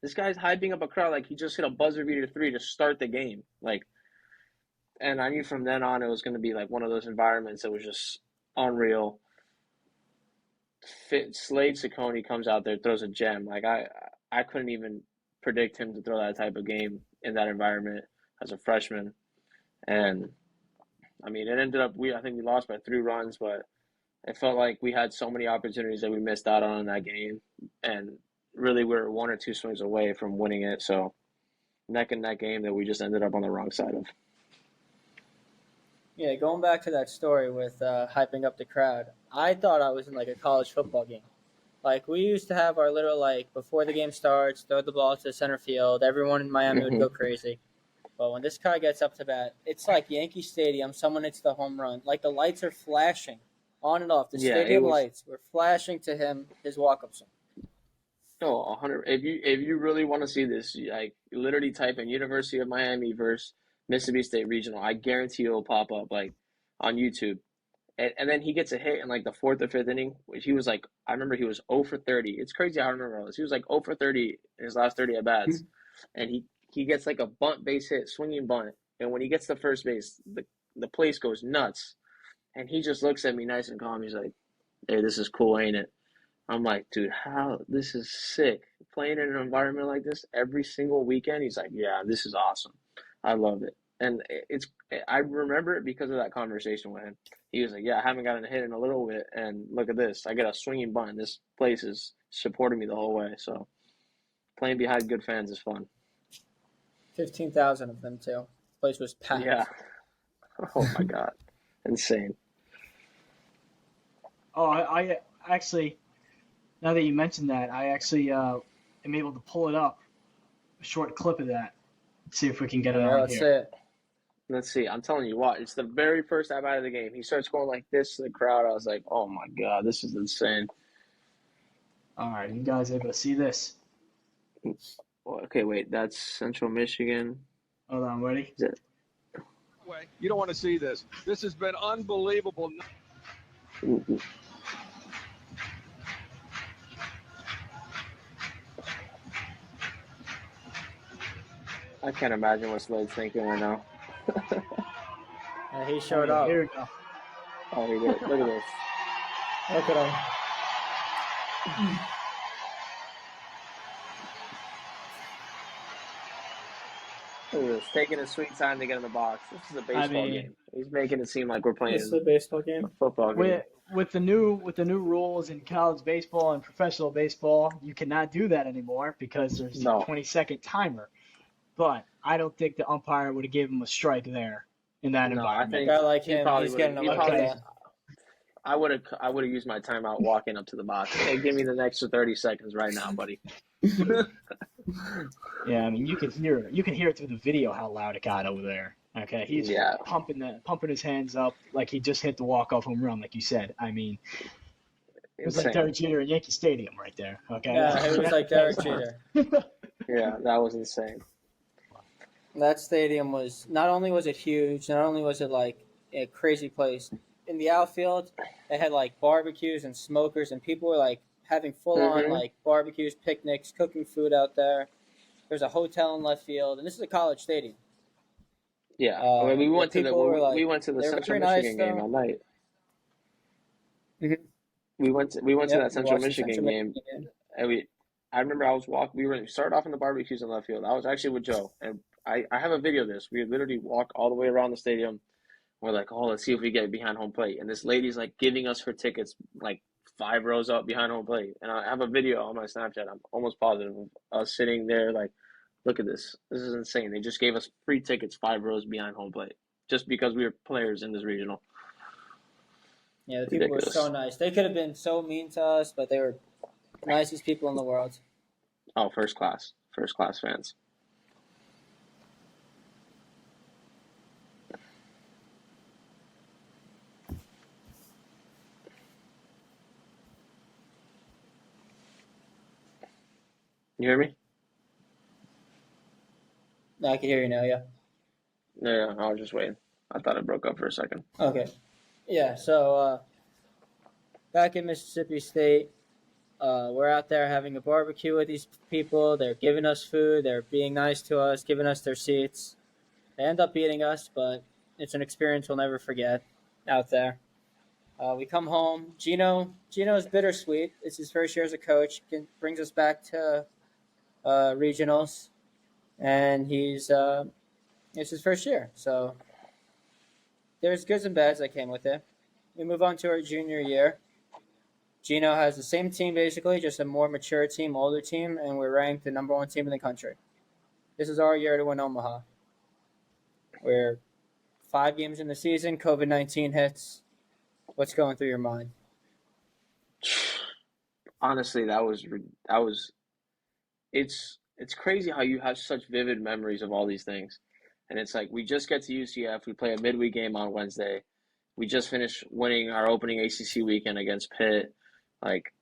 This guy's hyping up a crowd like he just hit a buzzer beater three to start the game. Like, and I knew from then on it was going to be like one of those environments that was just unreal. Slade Ciccone comes out there, throws a gem. Like I couldn't even predict him to throw that type of game in that environment as a freshman. And I mean, it ended up I think we lost by 3 runs, but it felt like we had so many opportunities that we missed out on in that game, and really we were 1 or 2 swings away from winning it. So neck and neck game that we just ended up on the wrong side of. Yeah, going back to that story with hyping up the crowd, I thought I was in like a college football game. Like we used to have our little like before the game starts, throw the ball to the center field. Everyone in Miami would go crazy. But when this guy gets up to bat, it's like Yankee Stadium. Someone hits the home run. Like the lights are flashing on and off. The stadium lights were flashing to him. His walk-up song. No, 100. If you really want to see this, like literally type in University of Miami versus Mississippi State Regional. I guarantee it'll pop up like on YouTube. And then he gets a hit in like the 4th or 5th inning, which he was like, I remember he was 0 for 30. It's crazy how I remember all this. He was like 0 for 30 in his last 30 at bats, and he gets like a bunt base hit, swinging bunt, and when he gets to first base, the place goes nuts, and he just looks at me nice and calm. He's like, "Hey, this is cool, ain't it?" I'm like, "Dude, how this is sick. Playing in an environment like this every single weekend." He's like, "Yeah, this is awesome. I love it." And I remember it because of that conversation with him. He was like, "Yeah, I haven't gotten a hit in a little bit, and look at this. I got a swinging bunt. This place is supporting me the whole way." So playing behind good fans is fun. 15,000 of them too. The place was packed. Yeah. Oh my God, insane. Oh, I actually, now that you mentioned that, I actually am able to pull it up, a short clip of that. See if we can get it on Let's here. see it. Let's see. I'm telling you what. It's the very first at bat of the game. He starts going like this to the crowd. I was like, "Oh my God, this is insane." All right, you guys able to see this? Okay, wait. That's Central Michigan. Hold on, ready? Is it? You don't want to see this. This has been unbelievable. Ooh. I can't imagine what Slade's thinking right now. He showed up. Here we go. Oh, he did. Look at this. Look at him. Look at this. Taking his sweet time to get in the box. This is a baseball game. He's making it seem like we're playing This is a baseball game. a football game. With the new rules in college baseball and professional baseball, you cannot do that anymore because there's a 20-second timer. But I don't think the umpire would have given him a strike there in that environment. A guy like him, he's getting a look at that. I would have used my timeout walking up to the box. Hey, give me the extra 30 seconds right now, buddy. Yeah, I mean you can hear it through the video how loud it got over there. Okay, he's pumping his hands up like he just hit the walk-off home run, like you said. I mean, it was like Derek Jeter in Yankee Stadium right there. Okay. Yeah, it was like Derek Jeter. Yeah, that was insane. That stadium was not only was it huge, not only was it like a crazy place. In the outfield, they had like barbecues and smokers, and people were like having full on like barbecues, picnics, cooking food out there. There's a hotel in left field, and this is a college stadium. Yeah, we went to the Central Michigan game all night. Mm-hmm. We went to that Central Michigan game, and I remember I was walking. We started off in the barbecues in left field. I was actually with Joe, and I have a video of this. We literally walk all the way around the stadium. We're like, oh, let's see if we get behind home plate. And this lady's like giving us her tickets like 5 rows up behind home plate. And I have a video on my Snapchat. I'm almost positive of us sitting there like, look at this. This is insane. They just gave us free tickets 5 rows behind home plate just because we were players in this regional. Yeah, the people were Ridiculous. so nice. They could have been so mean to us, but they were the nicest people in the world. Oh, first class fans. You hear me? No, I can hear you now, yeah. Yeah, I was just waiting. I thought it broke up for a second. Okay. Yeah, so back in Mississippi State, we're out there having a barbecue with these people. They're giving us food. They're being nice to us, giving us their seats. They end up beating us, but it's an experience we'll never forget out there. We come home. Gino's bittersweet. It's his first year as a coach. Brings us back to regionals, and it's his first year. So there's goods and bads that came with it. We move on to our junior year. Gino has the same team basically, just a more mature team, older team, and we're ranked the number 1 team in the country. This is our year to win Omaha. We're 5 games in the season. COVID-19 hits. What's going through your mind? Honestly, it's crazy how you have such vivid memories of all these things. And it's like we just get to UCF, we play a midweek game on Wednesday. We just finished winning our opening ACC weekend against Pitt. Like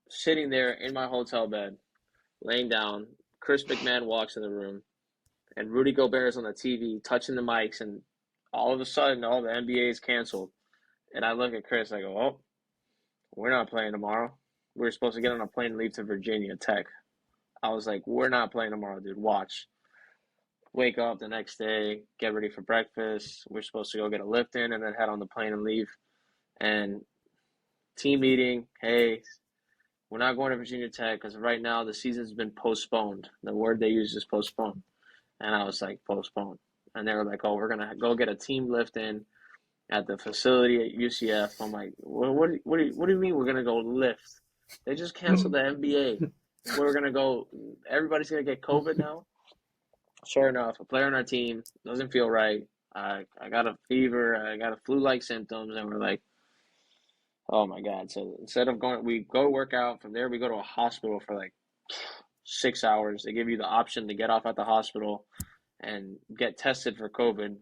sitting there in my hotel bed, laying down, Chris McMahon walks in the room, and Rudy Gobert is on the TV touching the mics, and all of a sudden, all the NBA is canceled. And I look at Chris, I go, oh, we're not playing tomorrow. We were supposed to get on a plane and leave to Virginia Tech. I was like, we're not playing tomorrow, dude. Watch. Wake up the next day, get ready for breakfast. We're supposed to go get a lift in and then head on the plane and leave. And team meeting, hey, we're not going to Virginia Tech because right now the season's been postponed. The word they use is postponed. And I was like, postponed. And they were like, oh, we're going to go get a team lift in at the facility at UCF. I'm like, what do you mean we're going to go lift? They just canceled the NBA. We're going to go, everybody's going to get COVID now? Sure enough, a player on our team doesn't feel right. I got a fever. I got a flu-like symptoms. And we're like, oh, my God. So instead of going, we go work out. From there, we go to a hospital for like 6 hours. They give you the option to get off at the hospital and get tested for COVID.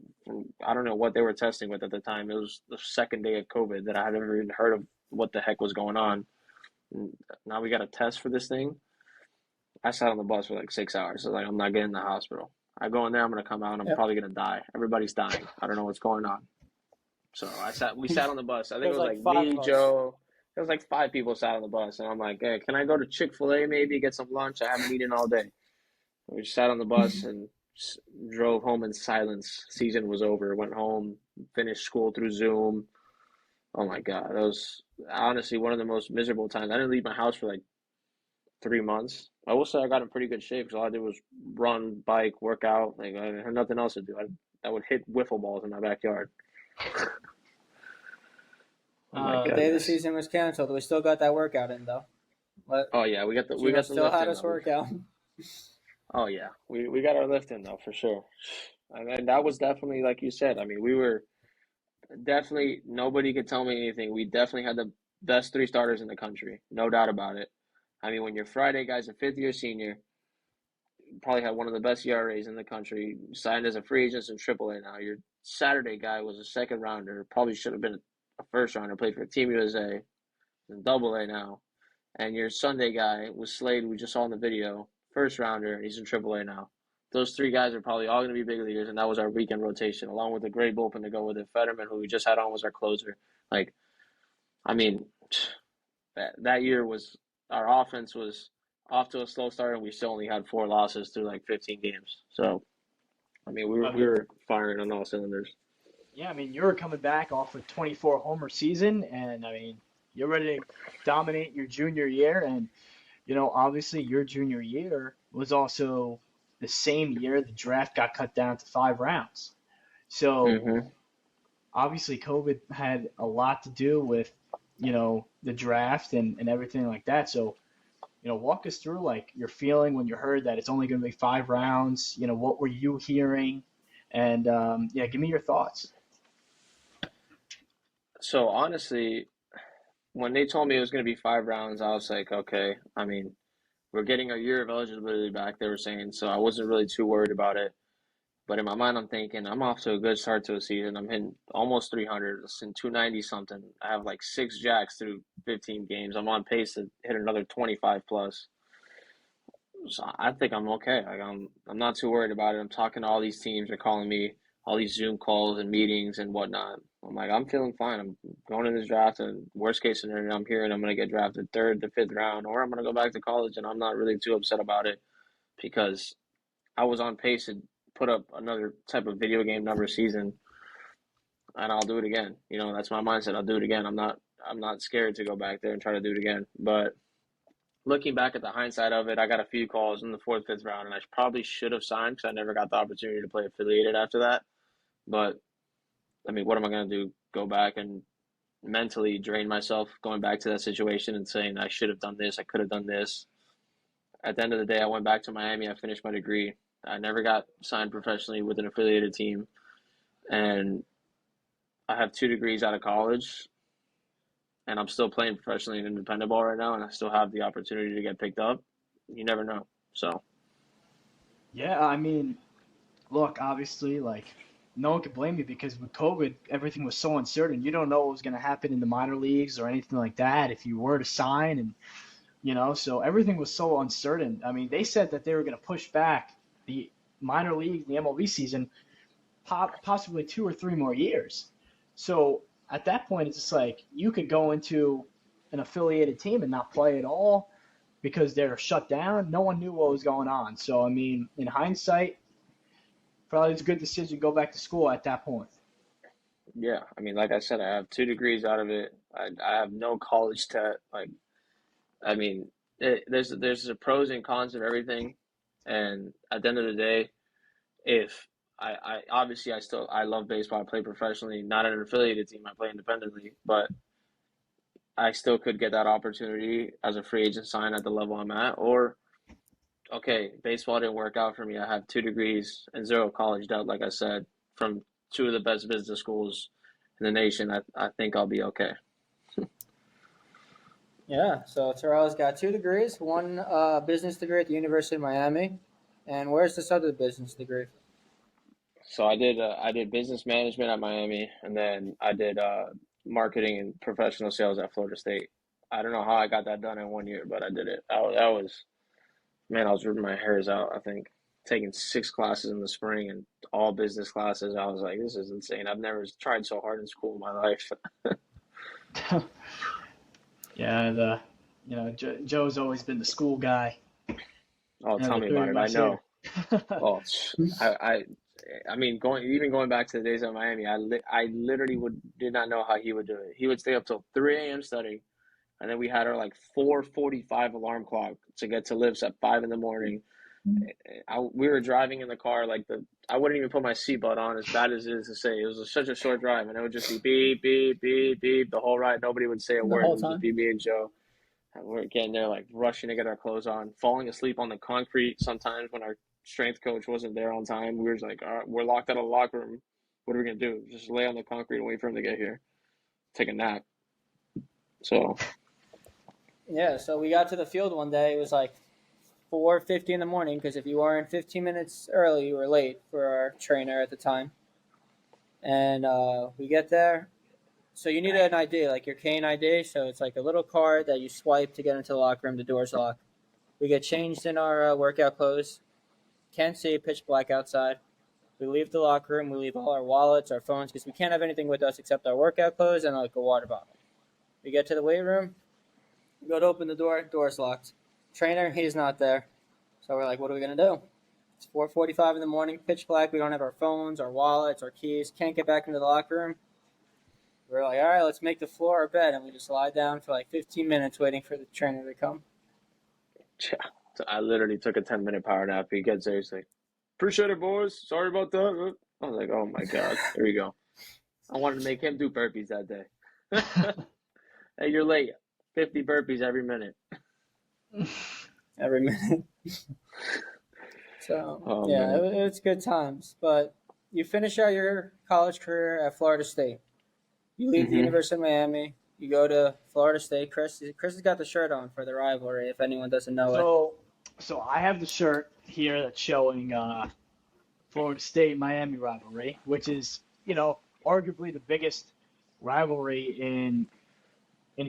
I don't know what they were testing with at the time. It was the second day of COVID that I had never even heard of what the heck was going on. And now we got a test for this thing. I sat on the bus for like 6 hours. I was like, I'm not getting in the hospital. I go in there, I'm going to come out, and I'm probably going to die. Everybody's dying. I don't know what's going on. So we sat on the bus. I think it was like me, Joe. There was like 5 people sat on the bus. And I'm like, hey, can I go to Chick-fil-A maybe, get some lunch? I haven't eaten all day. We just sat on the bus and drove home in silence. Season was over. Went home, finished school through Zoom. Oh, my God. That was honestly one of the most miserable times. I didn't leave my house for like 3 months. I will say I got in pretty good shape because all I did was run, bike, work out. Like I had nothing else to do. I would hit wiffle balls in my backyard. The day the season was canceled, we still got that workout in though. Oh yeah, we got the still had us work out. Oh yeah, we got our lift in though for sure. And that was definitely like you said. I mean, we were definitely nobody could tell me anything. We definitely had the best 3 starters in the country, no doubt about it. I mean, when your Friday guy's a 5th-year senior, probably had one of the best ERAs in the country, signed as a free agent in AAA now. Your Saturday guy was a 2nd rounder, probably should have been a 1st rounder, played for Team USA, in AA now. And your Sunday guy was Slade, we just saw in the video, 1st rounder, and he's in AAA now. Those 3 guys are probably all going to be big leaguers, and that was our weekend rotation, along with a great bullpen to go with it. Fetterman, who we just had on, was our closer. Like, I mean, that year was our offense was off to a slow start, and we still only had 4 losses through like 15 games. So, I mean, we were firing on all cylinders. Yeah, I mean, you were coming back off a 24 homer season, and I mean, you're ready to dominate your junior year. And Obviously your junior year was also the same year the draft got cut down to 5 rounds. So Hmm. obviously COVID had a lot to do with, the draft and everything like that. So, walk us through like your feeling when you heard that it's only going to be 5 rounds. What were you hearing? And yeah, give me your thoughts. So honestly, when they told me it was going to be 5 rounds, I was like, okay. I mean, we're getting a year of eligibility back, they were saying, so I wasn't really too worried about it. But in my mind, I'm thinking I'm off to a good start to a season. I'm hitting almost 300, it's in 290 something. I have like 6 jacks through 15 games. I'm on pace to hit another 25 plus. So I think I'm okay. Like I'm not too worried about it. I'm talking to all these teams. They're calling me all these Zoom calls and meetings and whatnot. I'm like, I'm feeling fine. I'm going in this draft, and worst case scenario, I'm here and I'm gonna get drafted third to fifth round, or I'm gonna go back to college, and I'm not really too upset about it because I was on pace to put up another type of video game number season, and I'll do it again. That's my mindset. I'll do it again. I'm not scared to go back there and try to do it again. But looking back at the hindsight of it, I got a few calls in the fourth, fifth round, and I probably should have signed because I never got the opportunity to play affiliated after that. But I mean, what am I going to do? Go back and mentally drain myself going back to that situation and saying I should have done this, I could have done this. At the end of the day, I went back to Miami. I finished my degree. I never got signed professionally with an affiliated team, and I have 2 degrees out of college, and I'm still playing professionally in independent ball right now, and I still have the opportunity to get picked up. You never know. So Yeah, I mean, look, obviously, like, no one could blame you because with COVID, everything was so uncertain. You don't know what was going to happen in the minor leagues or anything like that if you were to sign, and so everything was so uncertain. I mean, they said that they were going to push back the minor league, the MLB season, possibly 2 or 3 more years. So at that point, it's just like you could go into an affiliated team and not play at all because they're shut down. No one knew what was going on. So I mean, in hindsight, probably it's a good decision to go back to school at that point. yeah, I mean, like I said, I have 2 degrees out of it. I have no college debt. Like, I mean, there's the pros and cons of everything, and at the end of the day, if I obviously I love baseball. I play professionally, not in an affiliated team. I play independently, but I still could get that opportunity as a free agent sign at the level I'm at. Or okay, baseball didn't work out for me. I have 2 degrees and zero college debt, like I said, from two of the best business schools in the nation. I think I'll be okay. Yeah, so Terrell's got 2 degrees, one business degree at the University of Miami. And where's this other business degree? So I did business management at Miami, and then I did marketing and professional sales at Florida State. I don't know how I got that done in 1 year, but I did it. That was, man, I was ripping my hairs out. I think taking 6 classes in the spring and all business classes. I was like, this is insane. I've never tried so hard in school in my life. Yeah, Joe's always been the school guy. Oh, tell The me three about of it. I us here. know. Oh, I mean, going back to the days at Miami, I literally did not know how he would do it. He would stay up till 3 a.m. studying, and then we had our like 4:45 alarm clock to get to Lips at 5 in the morning. We were driving in the car like I wouldn't even put my seatbelt on. As bad as it is to say, it was such a short drive, and it would just be beep beep beep beep the whole ride. Nobody would say a The word. It whole would just time? be me and Joe. And we're getting there like rushing to get our clothes on, falling asleep on the concrete sometimes when our strength coach wasn't there on time. We were just like, all right, we're locked out of the locker room. What are we gonna do? Just lay on the concrete and wait for him to get here, take a nap. So Yeah, so we got to the field one day. It was like 4:50 in the morning because if you weren't 15 minutes early, you were late for our trainer at the time. And we get there. So you need an ID, like your cane ID. So it's like a little card that you swipe to get into the locker room. The doors lock. We get changed in our workout clothes. Can't see, pitch black outside. We leave the locker room. We leave all our wallets, our phones, because we can't have anything with us except our workout clothes and like a water bottle. We get to the weight room. We go to open the door. Door's locked. Trainer, he's not there. So we're like, what are we gonna do? It's 4:45 in the morning, pitch black. We don't have our phones, our wallets, our keys. Can't get back into the locker room. We're like, all right, let's make the floor our bed, and we just lie down for like 15 minutes waiting for the trainer to come. Yeah. So I literally took a 10-minute power nap. He gets there, he's like, "Appreciate it, boys. Sorry about that." I was like, "Oh my God, here we go." I wanted to make him do burpees that day. Hey, you're late. 50 burpees every minute. Every minute. So Oh yeah, man. it's good times. But you finish out your college career at Florida State. You leave the hmm University of Miami. You go to Florida State. Chris has got the shirt on for the rivalry. If anyone doesn't know it. So, so I have the shirt here that's showing Florida State Miami rivalry, which is, arguably the biggest rivalry in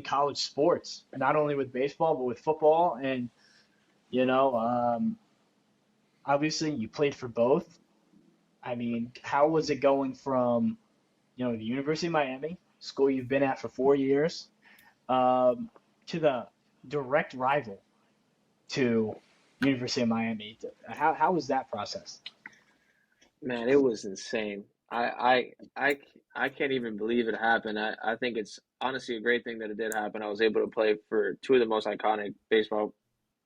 college sports, not only with baseball but with football. And you know, um, obviously you played for both. I mean, how was it going from the University of Miami, school you've been at for 4 years, um, to the direct rival to University of Miami? How was that process? Man, it was insane. I can't even believe it happened. I think it's honestly a great thing that it did happen. I was able to play for two of the most iconic baseball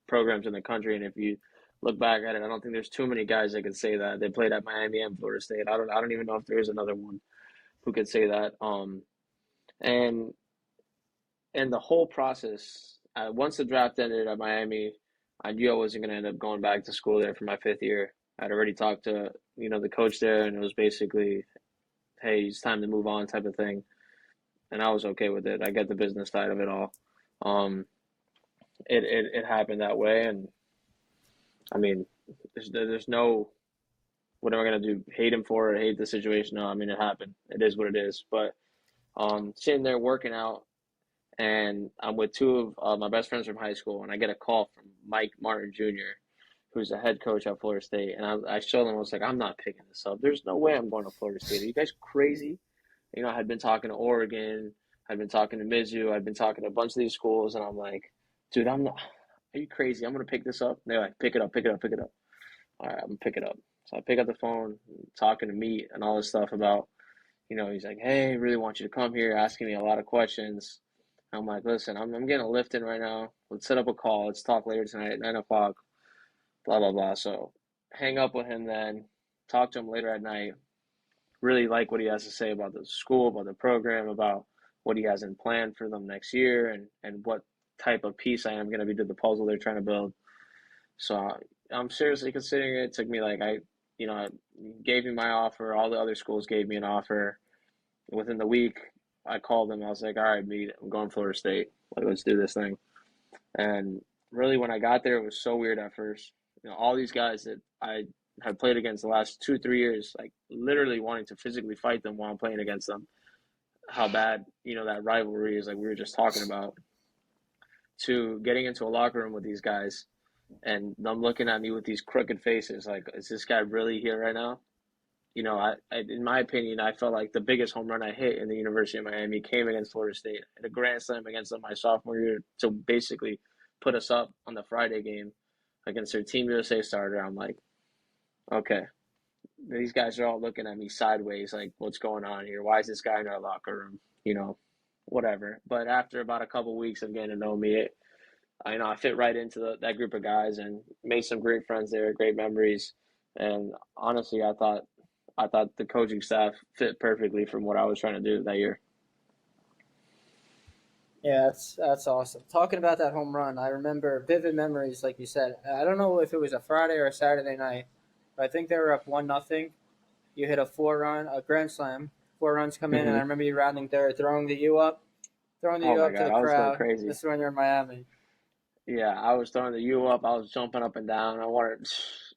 programs in the country, and if you look back at it, I don't think there's too many guys that could say that they played at Miami and Florida State. I don't even know if there is another one who could say that. And and the whole process, once the draft ended at Miami, I knew I wasn't going to end up going back to school there for my 5th year. I'd already talked to the coach there, and it was basically, hey, it's time to move on type of thing. And I was okay with it. I get the business side of it all. Um, it happened that way, and I mean, there's no what am I gonna do? Hate him for it? Hate the situation? No, I mean it happened. It is what it is. But sitting there working out, and I'm with two of my best friends from high school, and I get a call from Mike Martin Jr., who's the head coach at Florida State, and I showed him. I was like, I'm not picking this up. There's no way I'm going to Florida State. Are you guys crazy? I had been talking to Oregon, I'd been talking to Mizzou, I'd been talking to a bunch of these schools, and I'm like, dude, I'm not. Are you crazy? I'm gonna pick this up. And they're like, pick it up, pick it up, pick it up. All right, I'm gonna pick it up. So I pick up the phone, talking to Meat and all this stuff about, he's like, hey, really want you to come here, asking me a lot of questions. I'm like, listen, I'm getting a lift in right now. Let's set up a call. Let's talk later tonight at 9 o'clock. Blah blah blah. So hang up with him then. Talk to him later at night. Really like what he has to say about the school, about the program, about what he has in plan for them next year, and what type of piece I am going to be to the puzzle they're trying to build. So I'm seriously considering it. It took me like gave me my offer. All the other schools gave me an offer. Within the week, I called them. I was like, all right, Meet, I'm going to Florida State. Like, let's do this thing. And really, when I got there, it was so weird at first. All these guys that I had played against the last 2, 3 years, like literally wanting to physically fight them while I'm playing against them. How bad, that rivalry is, like we were just talking about. To getting into a locker room with these guys and them looking at me with these crooked faces, like, is this guy really here right now? In my opinion, I felt like the biggest home run I hit in the University of Miami came against Florida State at a grand slam against them my sophomore year to basically put us up on the Friday game against their Team USA starter. I'm like, okay, these guys are all looking at me sideways, like, what's going on here? Why is this guy in our locker room? Whatever. But after about a couple of weeks of getting to know me, I fit right into that group of guys and made some great friends there, great memories. And honestly, I thought the coaching staff fit perfectly from what I was trying to do that year. Yeah, that's awesome. Talking about that home run, I remember vivid memories, like you said. I don't know if it was a Friday or a Saturday night, but I think they were up 1-0. You hit a grand slam. 4 runs come in, and I remember you rounding third, throwing the Oh U my up to God, the I was going crowd. crazy. This is when you're in Miami. Yeah, I was throwing the U up. I was jumping up and down.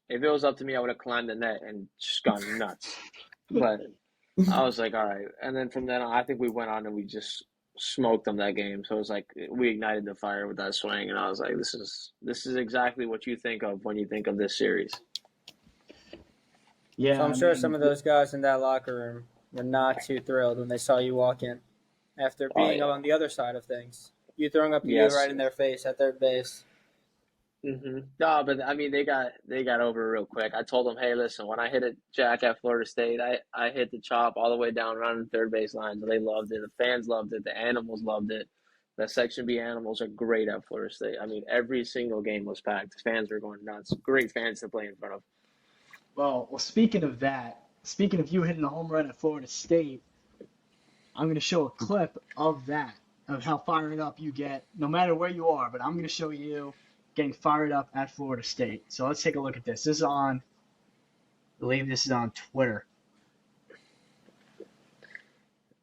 If it was up to me, I would have climbed the net and just gone nuts. But I was like, all right. And then from then on, I think we went on and we just smoked them that game. So it was like we ignited the fire with that swing, and I was like, this is exactly what you think of when you think of this series. So Yeah, I'm I sure some mean, of those guys in that locker room were not too thrilled when they saw you walk in after Oh being yeah, on the other side of things. You throwing up the U yes. right in their face at third base. No, but I mean they got over it real quick. I told them, hey, listen, when I hit a jack at Florida State, I hit the chop all the way down around the third base line. So they loved it. The fans loved it. The animals loved it. The Section B animals are great at Florida State. I mean, every single game was packed. Fans were going nuts. Great fans to play in front of. Well, speaking of that, speaking of you hitting a home run at Florida State, I'm going to show a clip of that, of how fired up you get, no matter where you are. But I'm going to show you getting fired up at Florida State. So let's take a look at this. This is on, I believe this is on Twitter.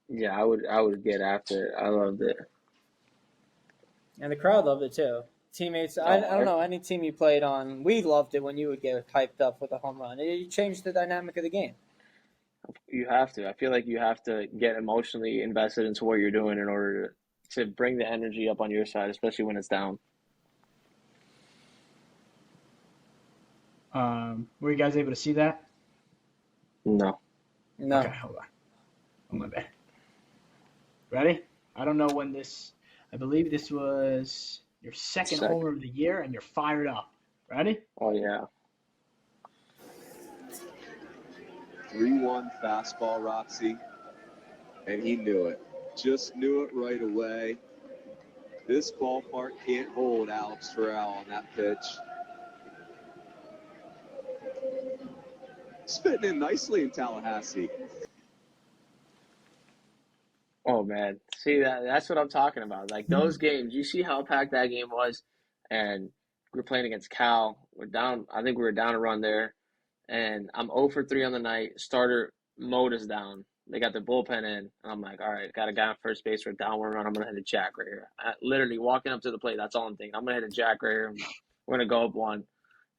Yeah, I would get after it. I loved it. And the crowd loved it too. Teammates, I don't know, any team you played on, we loved it when you would get hyped up with a home run. It changed the dynamic of the game. You have to. I feel like you have to get emotionally invested into what you're doing in order to bring the energy up on your side, especially when it's down. Were you guys able to see that? No. No. Okay, hold on. Oh, my bad. Ready? I don't know when this, I believe this was your second homer of the year, and you're fired up. Ready? Oh, yeah. 3-1 fastball, Roxy, and he knew it. Just knew it right away. This ballpark can't hold Alex Toral on that pitch. Spitting in nicely in Tallahassee. Oh, man. See, that's what I'm talking about. Like, those games, you see how packed that game was? And we're playing against Cal. We're down. I think we were down a run there. And I'm 0 for 3 on the night. Starter mode is down. They got the bullpen in. And I'm like, all right, got a guy on first base. We're down 1 run. I'm going to hit a jack right here. Literally walking up to the plate, that's all I'm thinking. I'm going to hit a jack right here. We're going to go up 1.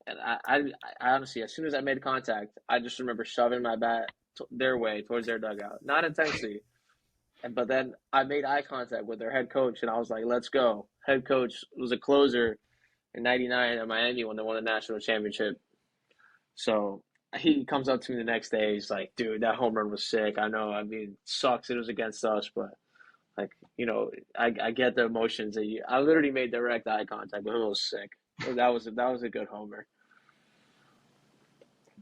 And I honestly, as soon as I made contact, I just remember shoving my bat their way, towards their dugout. Not intensely. But then I made eye contact with their head coach, and I was like, let's go. Head coach was a closer in '99 at Miami when they won the national championship. So he comes up to me the next day. He's like, dude, that home run was sick. I know. I mean, it sucks it was against us, but, like, you know, I get the emotions. I literally made direct eye contact with him. It was sick. That was a good homer.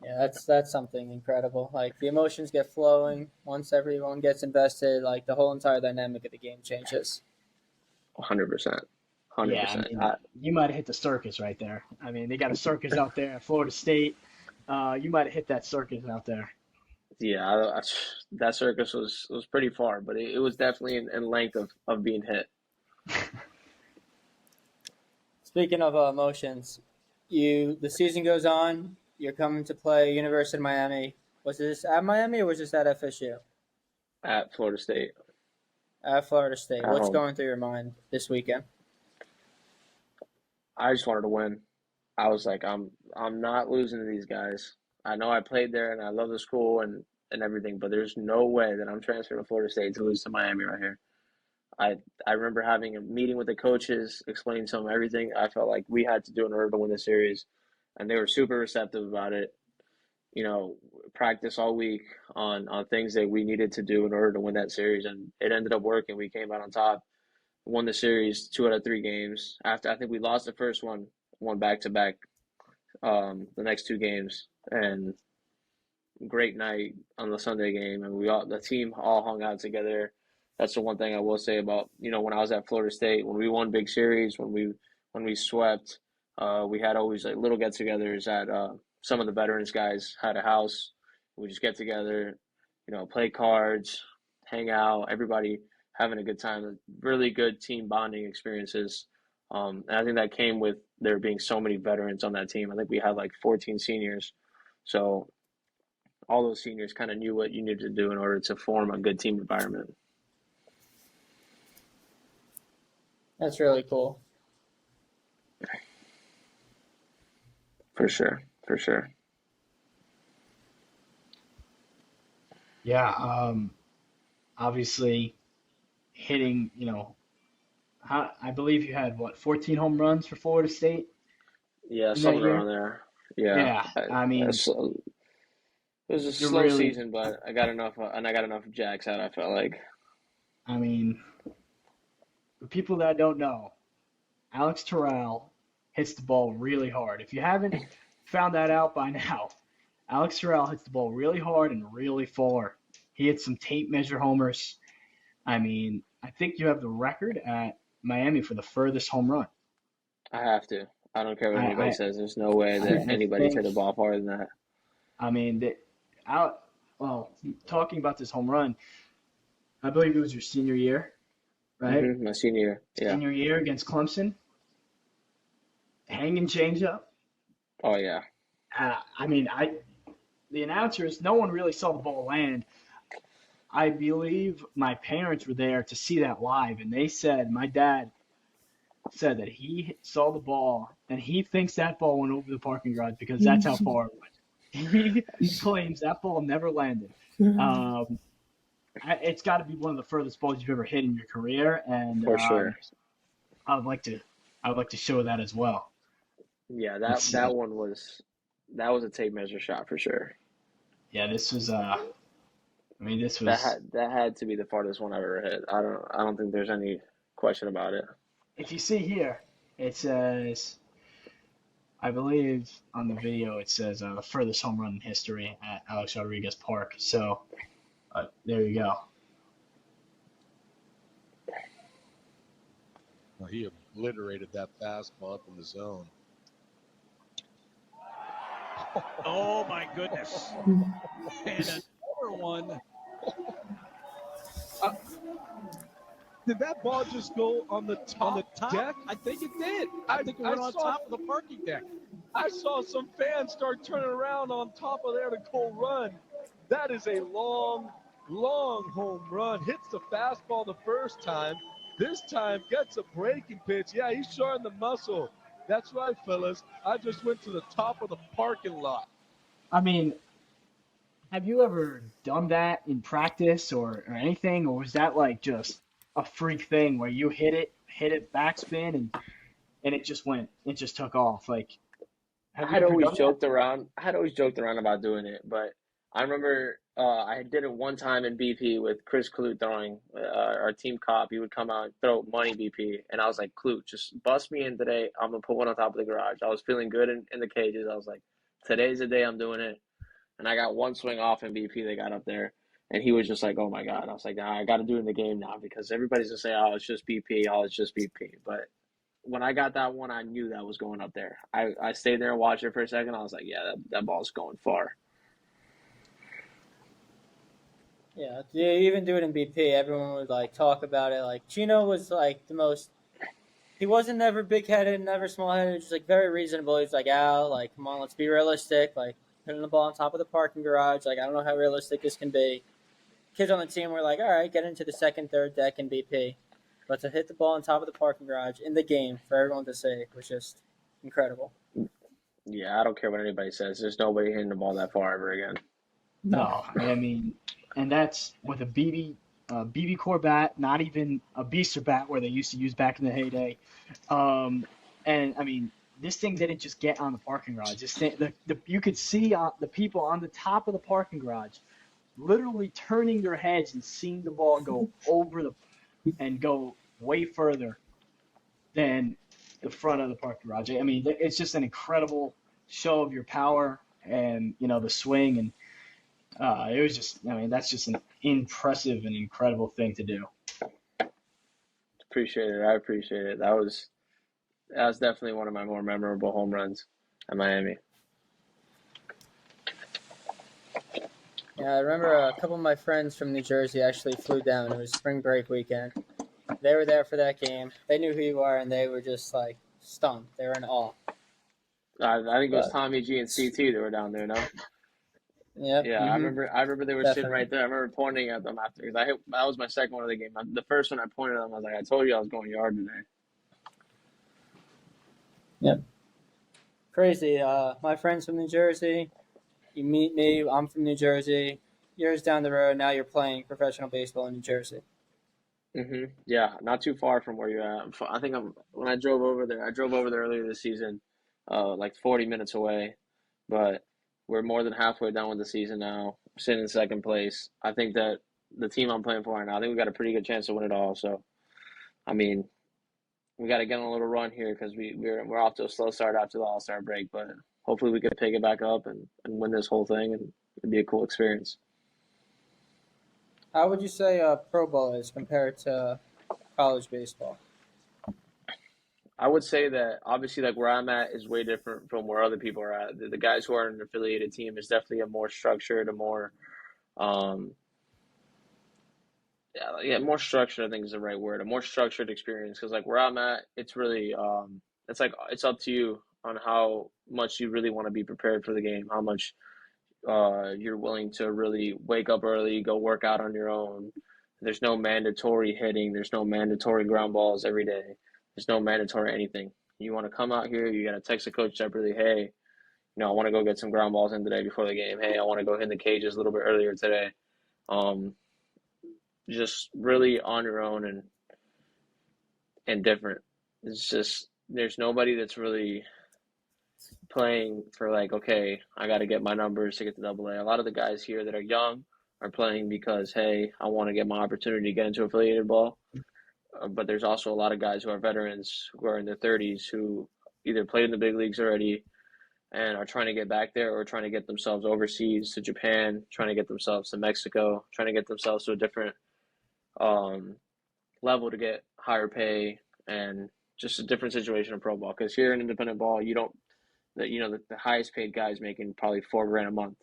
Yeah, that's something incredible. Like, the emotions get flowing once everyone gets invested. Like, the whole entire dynamic of the game changes. 100%. 100%. Yeah, I mean, you might have hit the circus right there. I mean, they got a circus out there at Florida State. You might have hit that circus out there. Yeah, that circus was pretty far, but it was definitely in length of being hit. Speaking of emotions, the season goes on. You're coming to play University of Miami. Was this at Miami or was this at FSU? At Florida State. At Florida State. At What's home. going through your mind this weekend? I just wanted to win. I was like, I'm not losing to these guys. I know I played there and I love the school and everything, but there's no way that I'm transferring to Florida State to lose to Miami right here. I remember having a meeting with the coaches, explaining to them everything I felt like we had to do in order to win the series, and they were super receptive about it. You know, practice all week on things that we needed to do in order to win that series, and it ended up working. We came out on top, won the series 2 out of 3 games. After I think we lost the first one, won back-to-back the next 2 games, and great night on the Sunday game, and the team all hung out together. That's the one thing I will say about, you know, when I was at Florida State, when we won big series, when we swept, we had always like little get-togethers at some of the veterans guys had a house. We just get together, you know, play cards, hang out, everybody having a good time. Really good team bonding experiences. And I think that came with there being so many veterans on that team. I think we had like 14 seniors. So all those seniors kind of knew what you needed to do in order to form a good team environment. That's really cool. For sure. Yeah, obviously hitting, you know, I believe you had, 14 home runs for Florida State Yeah, in that something year? around there. Yeah. Yeah, I mean, It was a you're slow really, season, but I got enough, and I got enough jacks out, I felt like. I mean, for people that don't know, Alex Toral hits the ball really hard. If you haven't found that out by now, Alex Toral hits the ball really hard and really far. He hits some tape measure homers. I mean, I think you have the record at Miami for the furthest home run. I have to. I don't care what I anybody I says. There's no way that I anybody's hit think a ball farther than that. I mean that out. Well, talking about this home run, I believe it was your senior year, right? My senior year. Yeah. Senior year against Clemson, hanging changeup. Oh yeah. I mean, the announcers, no one really saw the ball land. I believe my parents were there to see that live, and they said my dad said that he saw the ball and he thinks that ball went over the parking garage because that's how far it went. He claims that ball never landed. Um, it's got to be one of the furthest balls you've ever hit in your career, and For sure. I would like to show that as well. Yeah, Let's that see. one was that was a tape measure shot for sure. Yeah, this was. I mean, this That was. had to be the farthest one I've ever hit. I don't think there's any question about it. If you see here, it says. I believe on the video it says the furthest home run in history at Alex Rodriguez Park. So there you go. Well, he obliterated that fastball up in the zone. Oh my goodness! And another one. Did that ball just go on the top deck? I think it did. I think it went on top of the parking deck. I saw some fans start turning around on top of there to go run. That is a long, long home run. Hits the fastball the first time. This time gets a breaking pitch. Yeah, he's showing the muscle. That's right, fellas. I just went to the top of the parking lot. I mean, have you ever done that in practice or anything, or was that like just a freak thing where you hit it backspin and it just took off? Like, have you ever done that? I had always joked around about doing it, but I remember I did it one time in BP with Chris Clute throwing our team cop. He would come out and throw money BP, and I was like, Clute, just bust me in today. I'm gonna put one on top of the garage. I was feeling good in the cages. I was like, today's the day I'm doing it. And I got one swing off in BP. They got up there, and he was just like, "Oh my god!" I was like, "Nah, I got to do it in the game now because everybody's gonna say, oh, it's just BP, oh, it's just BP." But when I got that one, I knew that was going up there. I stayed there and watched it for a second. I was like, "Yeah, that ball's going far." Yeah, you even do it in BP. Everyone would like talk about it. Like Chino was like the most. He wasn't never big headed, never small headed. Just like very reasonable. He's like, Al, like, come on, let's be realistic. Like, putting the ball on top of the parking garage. Like, I don't know how realistic this can be. Kids on the team were like, all right, get into the second, third deck in BP. But to hit the ball on top of the parking garage in the game for everyone to say was just incredible. Yeah, I don't care what anybody says. There's nobody hitting the ball that far ever again. No, I mean, and that's with a BB core bat, not even a Beaster bat where they used to use back in the heyday. And I mean, this thing didn't just get on the parking garage. This thing, you could see the people on the top of the parking garage literally turning their heads and seeing the ball go and go way further than the front of the parking garage. I mean, it's just an incredible show of your power and the swing, and it was just, I mean, that's just an impressive and incredible thing to do. Appreciate it. I appreciate it. That was definitely one of my more memorable home runs at Miami. Yeah, I remember a couple of my friends from New Jersey actually flew down. It was spring break weekend. They were there for that game. They knew who you are, and they were just like stunned. They were in awe. I think it was But Tommy G and CT that were down there. No. yeah, Yeah, I remember they were sitting definitely. right there. I remember pointing at them after because that was my second one of the game. The first one I pointed at them, I was like, "I told you I was going yard today." Yep. Crazy. My friends from New Jersey. You meet me. I'm from New Jersey. Years down the road, now you're playing professional baseball in New Jersey. Yeah, not too far from where you're at. I think when I drove over there. I drove over there earlier this season, like 40 minutes away, but we're more than halfway done with the season now. We're sitting in second place. I think that the team I'm playing for right now, I think we got a pretty good chance to win it all. So, I mean, we got to get on a little run here because we're off to a slow start after the All-Star break, but hopefully we can pick it back up and win this whole thing, and it'd be a cool experience. How would you say pro ball is compared to college baseball? I would say that obviously like where I'm at is way different from where other people are at. The guys who are in an affiliated team is definitely a more structured, a more um yeah, more structured I think is the right word. A more structured experience because like where I'm at, it's really it's like it's up to you on how much you really want to be prepared for the game, how much you're willing to really wake up early, go work out on your own. There's no mandatory hitting. There's no mandatory ground balls every day. There's no mandatory anything. You want to come out here, you got to text the coach separately. Hey, I want to go get some ground balls in today before the game. Hey, I want to go hit the cages a little bit earlier today. Um, just really on your own and different. It's just there's nobody that's really playing for like, okay, I got to get my numbers to get to double A. A lot of the guys here that are young are playing because, hey, I want to get my opportunity to get into affiliated ball. But there's also a lot of guys who are veterans who are in their 30s who either played in the big leagues already and are trying to get back there or trying to get themselves overseas to Japan, trying to get themselves to Mexico, trying to get themselves to a different level to get higher pay and just a different situation in pro ball. Because here in independent ball, you don't the highest paid guy is making probably $4,000 a month.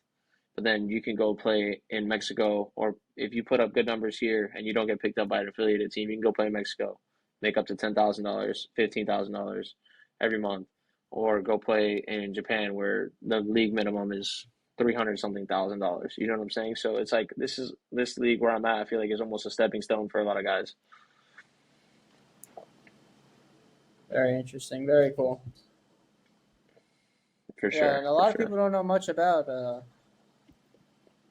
But then you can go play in Mexico, or if you put up good numbers here and you don't get picked up by an affiliated team, you can go play in Mexico, make up to $10,000, $15,000 every month, or go play in Japan where the league minimum is 300 something $1,000. You know what I'm saying? So it's like this league where I'm at. I feel like is almost a stepping stone for a lot of guys. Very interesting. Very cool. For Yeah, sure. and a lot of people don't know much about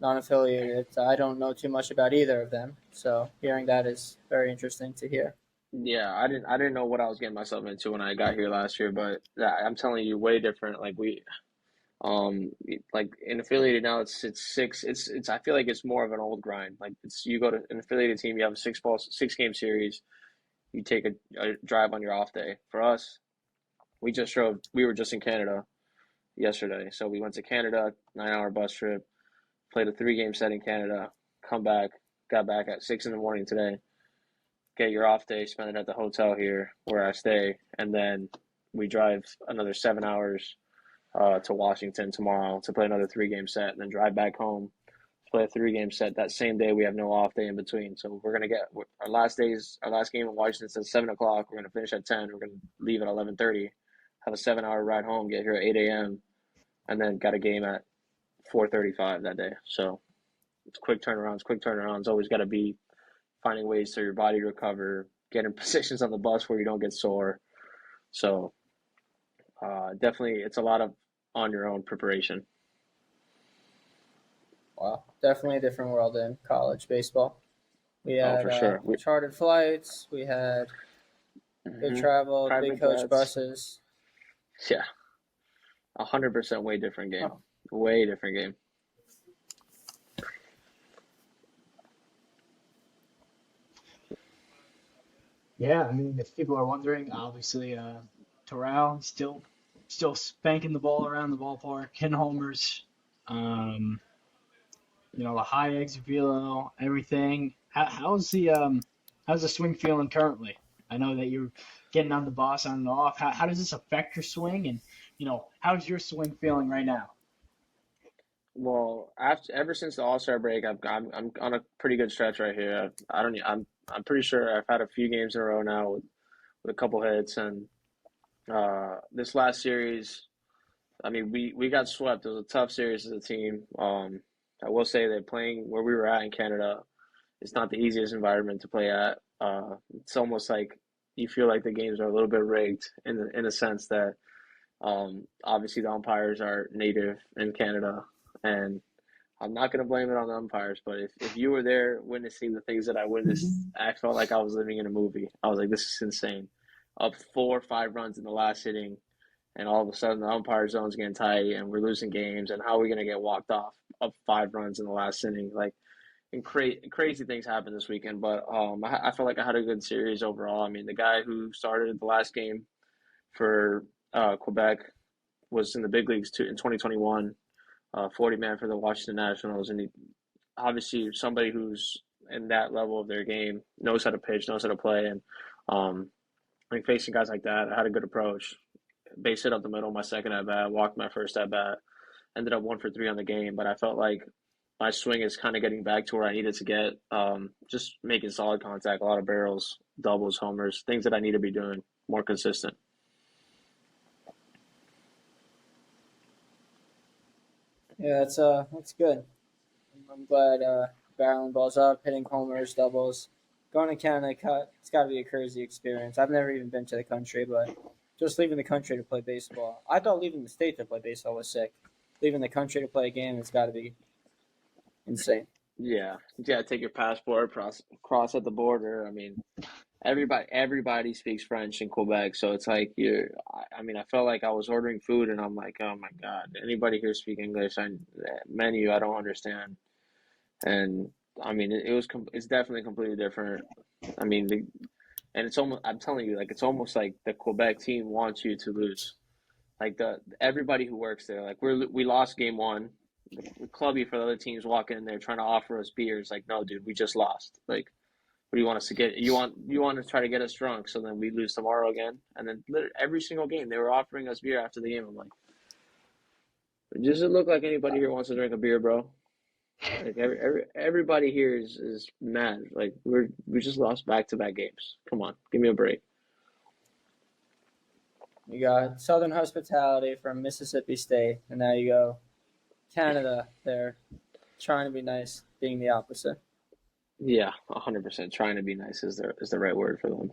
non-affiliated. I don't know too much about either of them, so hearing that is very interesting to hear. Yeah, I didn't know what I was getting myself into when I got here last year, but I'm telling you, way different. Like like in affiliated now, it's six. It's I feel like it's more of an old grind. Like it's you go to an affiliated team, you have a 6 game series. You take a drive on your off day. For us, we were just in Canada yesterday, so we went to Canada, 9 hour bus trip, played a 3 game set in Canada, come back, got back at 6 in the morning today. Get your off day, spend it at the hotel here where I stay, and then we drive another 7 hours to Washington tomorrow to play another 3 game set, and then drive back home to play a 3 game set. That same day, we have no off day in between. So we're gonna get our last game in Washington at 7 o'clock. We're gonna finish at 10. We're gonna leave at 11:30. Have a 7 hour ride home. Get here at 8 a.m. and then got a game at 4:35 that day. So it's quick turnarounds. Quick turnarounds. Always got to be finding ways for your body to recover, getting positions on the bus where you don't get sore. So definitely, it's a lot of on your own preparation. Wow, definitely a different world in college baseball. We Oh, had for sure. chartered flights. We had good travel, Private big coach jets. buses. Yeah, 100% way different game. Oh. Way different game. Yeah, I mean, if people are wondering, obviously, Toral still spanking the ball around the ballpark, hitting homers. Um, the high exit velo, everything. How's the swing feeling currently? I know that you're getting on the boss on and off. How does this affect your swing? And how's your swing feeling right now? Well, ever since the All Star break, I'm on a pretty good stretch right here. I'm pretty sure I've had a few games in a row now with a couple hits, and this last series, I mean, we got swept. It was a tough series as a team. I will say that playing where we were at in Canada is not the easiest environment to play at. It's almost like you feel like the games are a little bit rigged in the sense that obviously the umpires are native in Canada, and I'm not going to blame it on the umpires, but if you were there witnessing the things that I witnessed, I felt like I was living in a movie. I was like, this is insane. Up 4 or 5 runs in the last inning, and all of a sudden the umpire zone's getting tight, and we're losing games, and how are we going to get walked off up 5 runs in the last inning? Like, and crazy things happened this weekend, but I felt like I had a good series overall. I mean, the guy who started the last game for Quebec was in the big leagues too in 2021, 40 man for the Washington Nationals, and he obviously somebody who's in that level of their game knows how to pitch, knows how to play, and Like facing guys like that, I had a good approach. Base hit up the middle my second at bat, walked my first at bat, ended up 1 for 3 on the game. But I felt like my swing is kind of getting back to where I needed to get. Just making solid contact, a lot of barrels, doubles, homers, things that I need to be doing more consistent. Yeah, that's good. I'm glad barreling balls up, hitting homers, doubles. Going to Canada, it's got to be a crazy experience. I've never even been to the country, but just leaving the country to play baseball. I thought leaving the state to play baseball was sick. Leaving the country to play a game, it's got to be insane. Yeah, take your passport, cross at the border. I mean, everybody speaks French in Quebec, so it's like I mean, I felt like I was ordering food, and I'm like, oh my God, anybody here speak English? Menu, I don't understand. And I mean, it's definitely completely different. I mean, and it's almost, I'm telling you, like it's almost like the Quebec team wants you to lose. Like everybody who works there, like we lost game one. The clubby for the other teams walking in there trying to offer us beers. Like, no, dude, we just lost. Like, what do you want us to get? You want to try to get us drunk, so then we lose tomorrow again. And then literally every single game they were offering us beer after the game. I'm like, does it look like anybody here wants to drink a beer, bro? Like everybody here is mad. Like we just lost back-to-back games. Come on, give me a break. You got Southern hospitality from Mississippi State, and now you go Canada. They're trying to be nice, being the opposite. Yeah, 100%. Trying to be nice is the right word for them.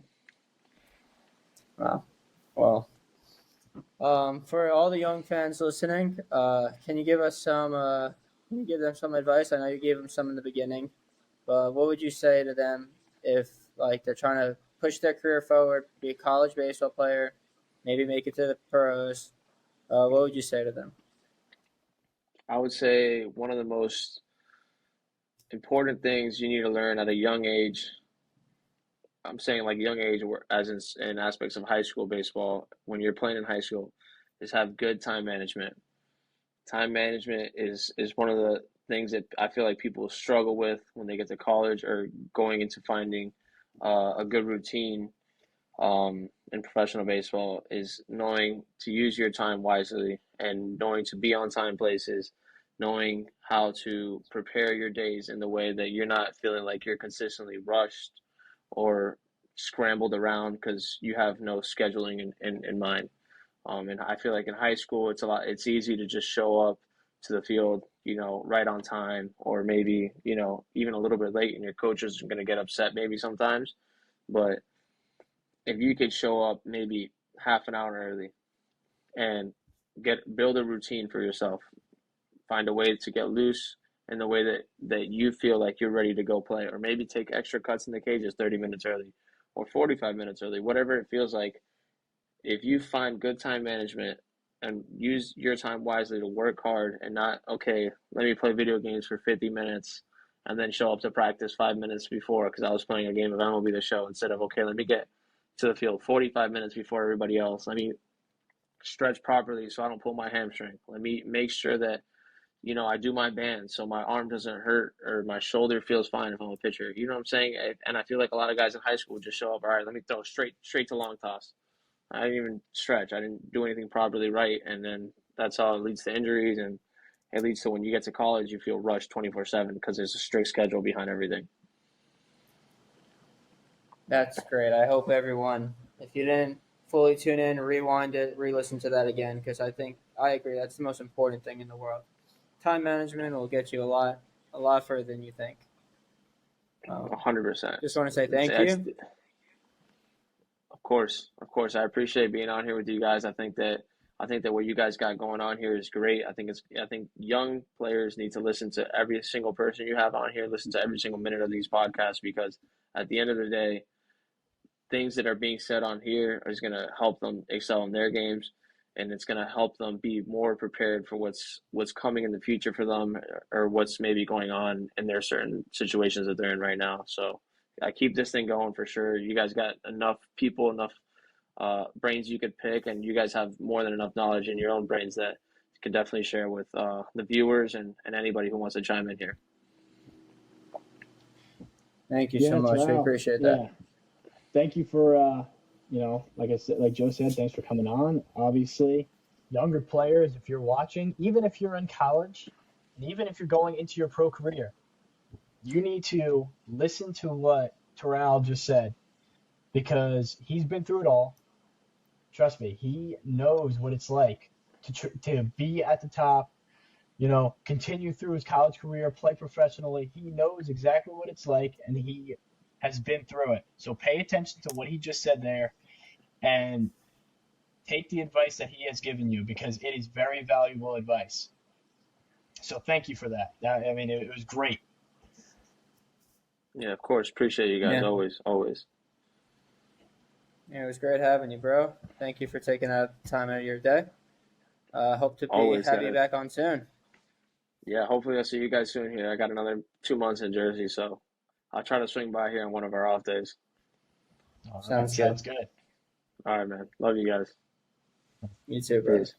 Wow. Well, for all the young fans listening, can you give us some? Can you give them some advice? I know you gave them some in the beginning, but what would you say to them if like they're trying to push their career forward, be a college baseball player, maybe make it to the pros? What would you say to them? I would say one of the most important things you need to learn at a young age. I'm saying like young age, as in aspects of high school baseball, when you're playing in high school, is have good time management. Time management is one of the things that I feel like people struggle with when they get to college or going into finding a good routine in professional baseball is knowing to use your time wisely and knowing to be on time places, knowing how to prepare your days in the way that you're not feeling like you're consistently rushed or scrambled around because you have no scheduling in mind. And I feel like in high school, it's easy to just show up to the field, right on time, or maybe, even a little bit late, and your coach is going to get upset maybe sometimes. But if you could show up maybe half an hour early and build a routine for yourself, find a way to get loose in the way that you feel like you're ready to go play, or maybe take extra cuts in the cages 30 minutes early or 45 minutes early, whatever it feels like. If you find good time management and use your time wisely to work hard and not, okay, let me play video games for 50 minutes and then show up to practice 5 minutes before because I was playing a game of MLB The Show, instead of, okay, let me get to the field 45 minutes before everybody else. Let me stretch properly so I don't pull my hamstring. Let me make sure that, I do my band so my arm doesn't hurt or my shoulder feels fine if I'm a pitcher. You know what I'm saying? And I feel like a lot of guys in high school just show up, all right, let me throw straight to long toss. I didn't even stretch. I didn't do anything properly right. And then that's how it leads to injuries. And it leads to when you get to college, you feel rushed 24/7 because there's a strict schedule behind everything. That's great. I hope everyone, if you didn't fully tune in, rewind it, re-listen to that again, because I agree. That's the most important thing in the world. Time management will get you a lot further than you think. 100%. Just want to say thank you. Of course. I appreciate being on here with you guys. I think that what you guys got going on here is great. I think young players need to listen to every single person you have on here, listen to every single minute of these podcasts, because at the end of the day, things that are being said on here is going to help them excel in their games, and it's going to help them be more prepared for what's coming in the future for them, or what's maybe going on in their certain situations that they're in right now. So I keep this thing going for sure. You guys got enough people, enough brains you could pick, and you guys have more than enough knowledge in your own brains that you can definitely share with the viewers and anybody who wants to chime in here. Thank you so much. Toral. We appreciate that. Thank you for like I said, like Joe said, thanks for coming on. Obviously, younger players, if you're watching, even if you're in college, and even if you're going into your pro career, you need to listen to what Toral just said because he's been through it all. Trust me, he knows what it's like to be at the top, continue through his college career, play professionally. He knows exactly what it's like, and he has been through it. So pay attention to what he just said there and take the advice that he has given you because it is very valuable advice. So thank you for that. I mean, it was great. Yeah, of course. Appreciate you guys. Yeah. Always, always. Yeah, it was great having you, bro. Thank you for taking out time out of your day. Hope to Always, have you guys. back on soon. Yeah, hopefully I'll see you guys soon here. I got another 2 months in Jersey, so I'll try to swing by here on one of our off days. All right, Sounds sounds good. All right, man. Love you guys. You too, bro. Peace.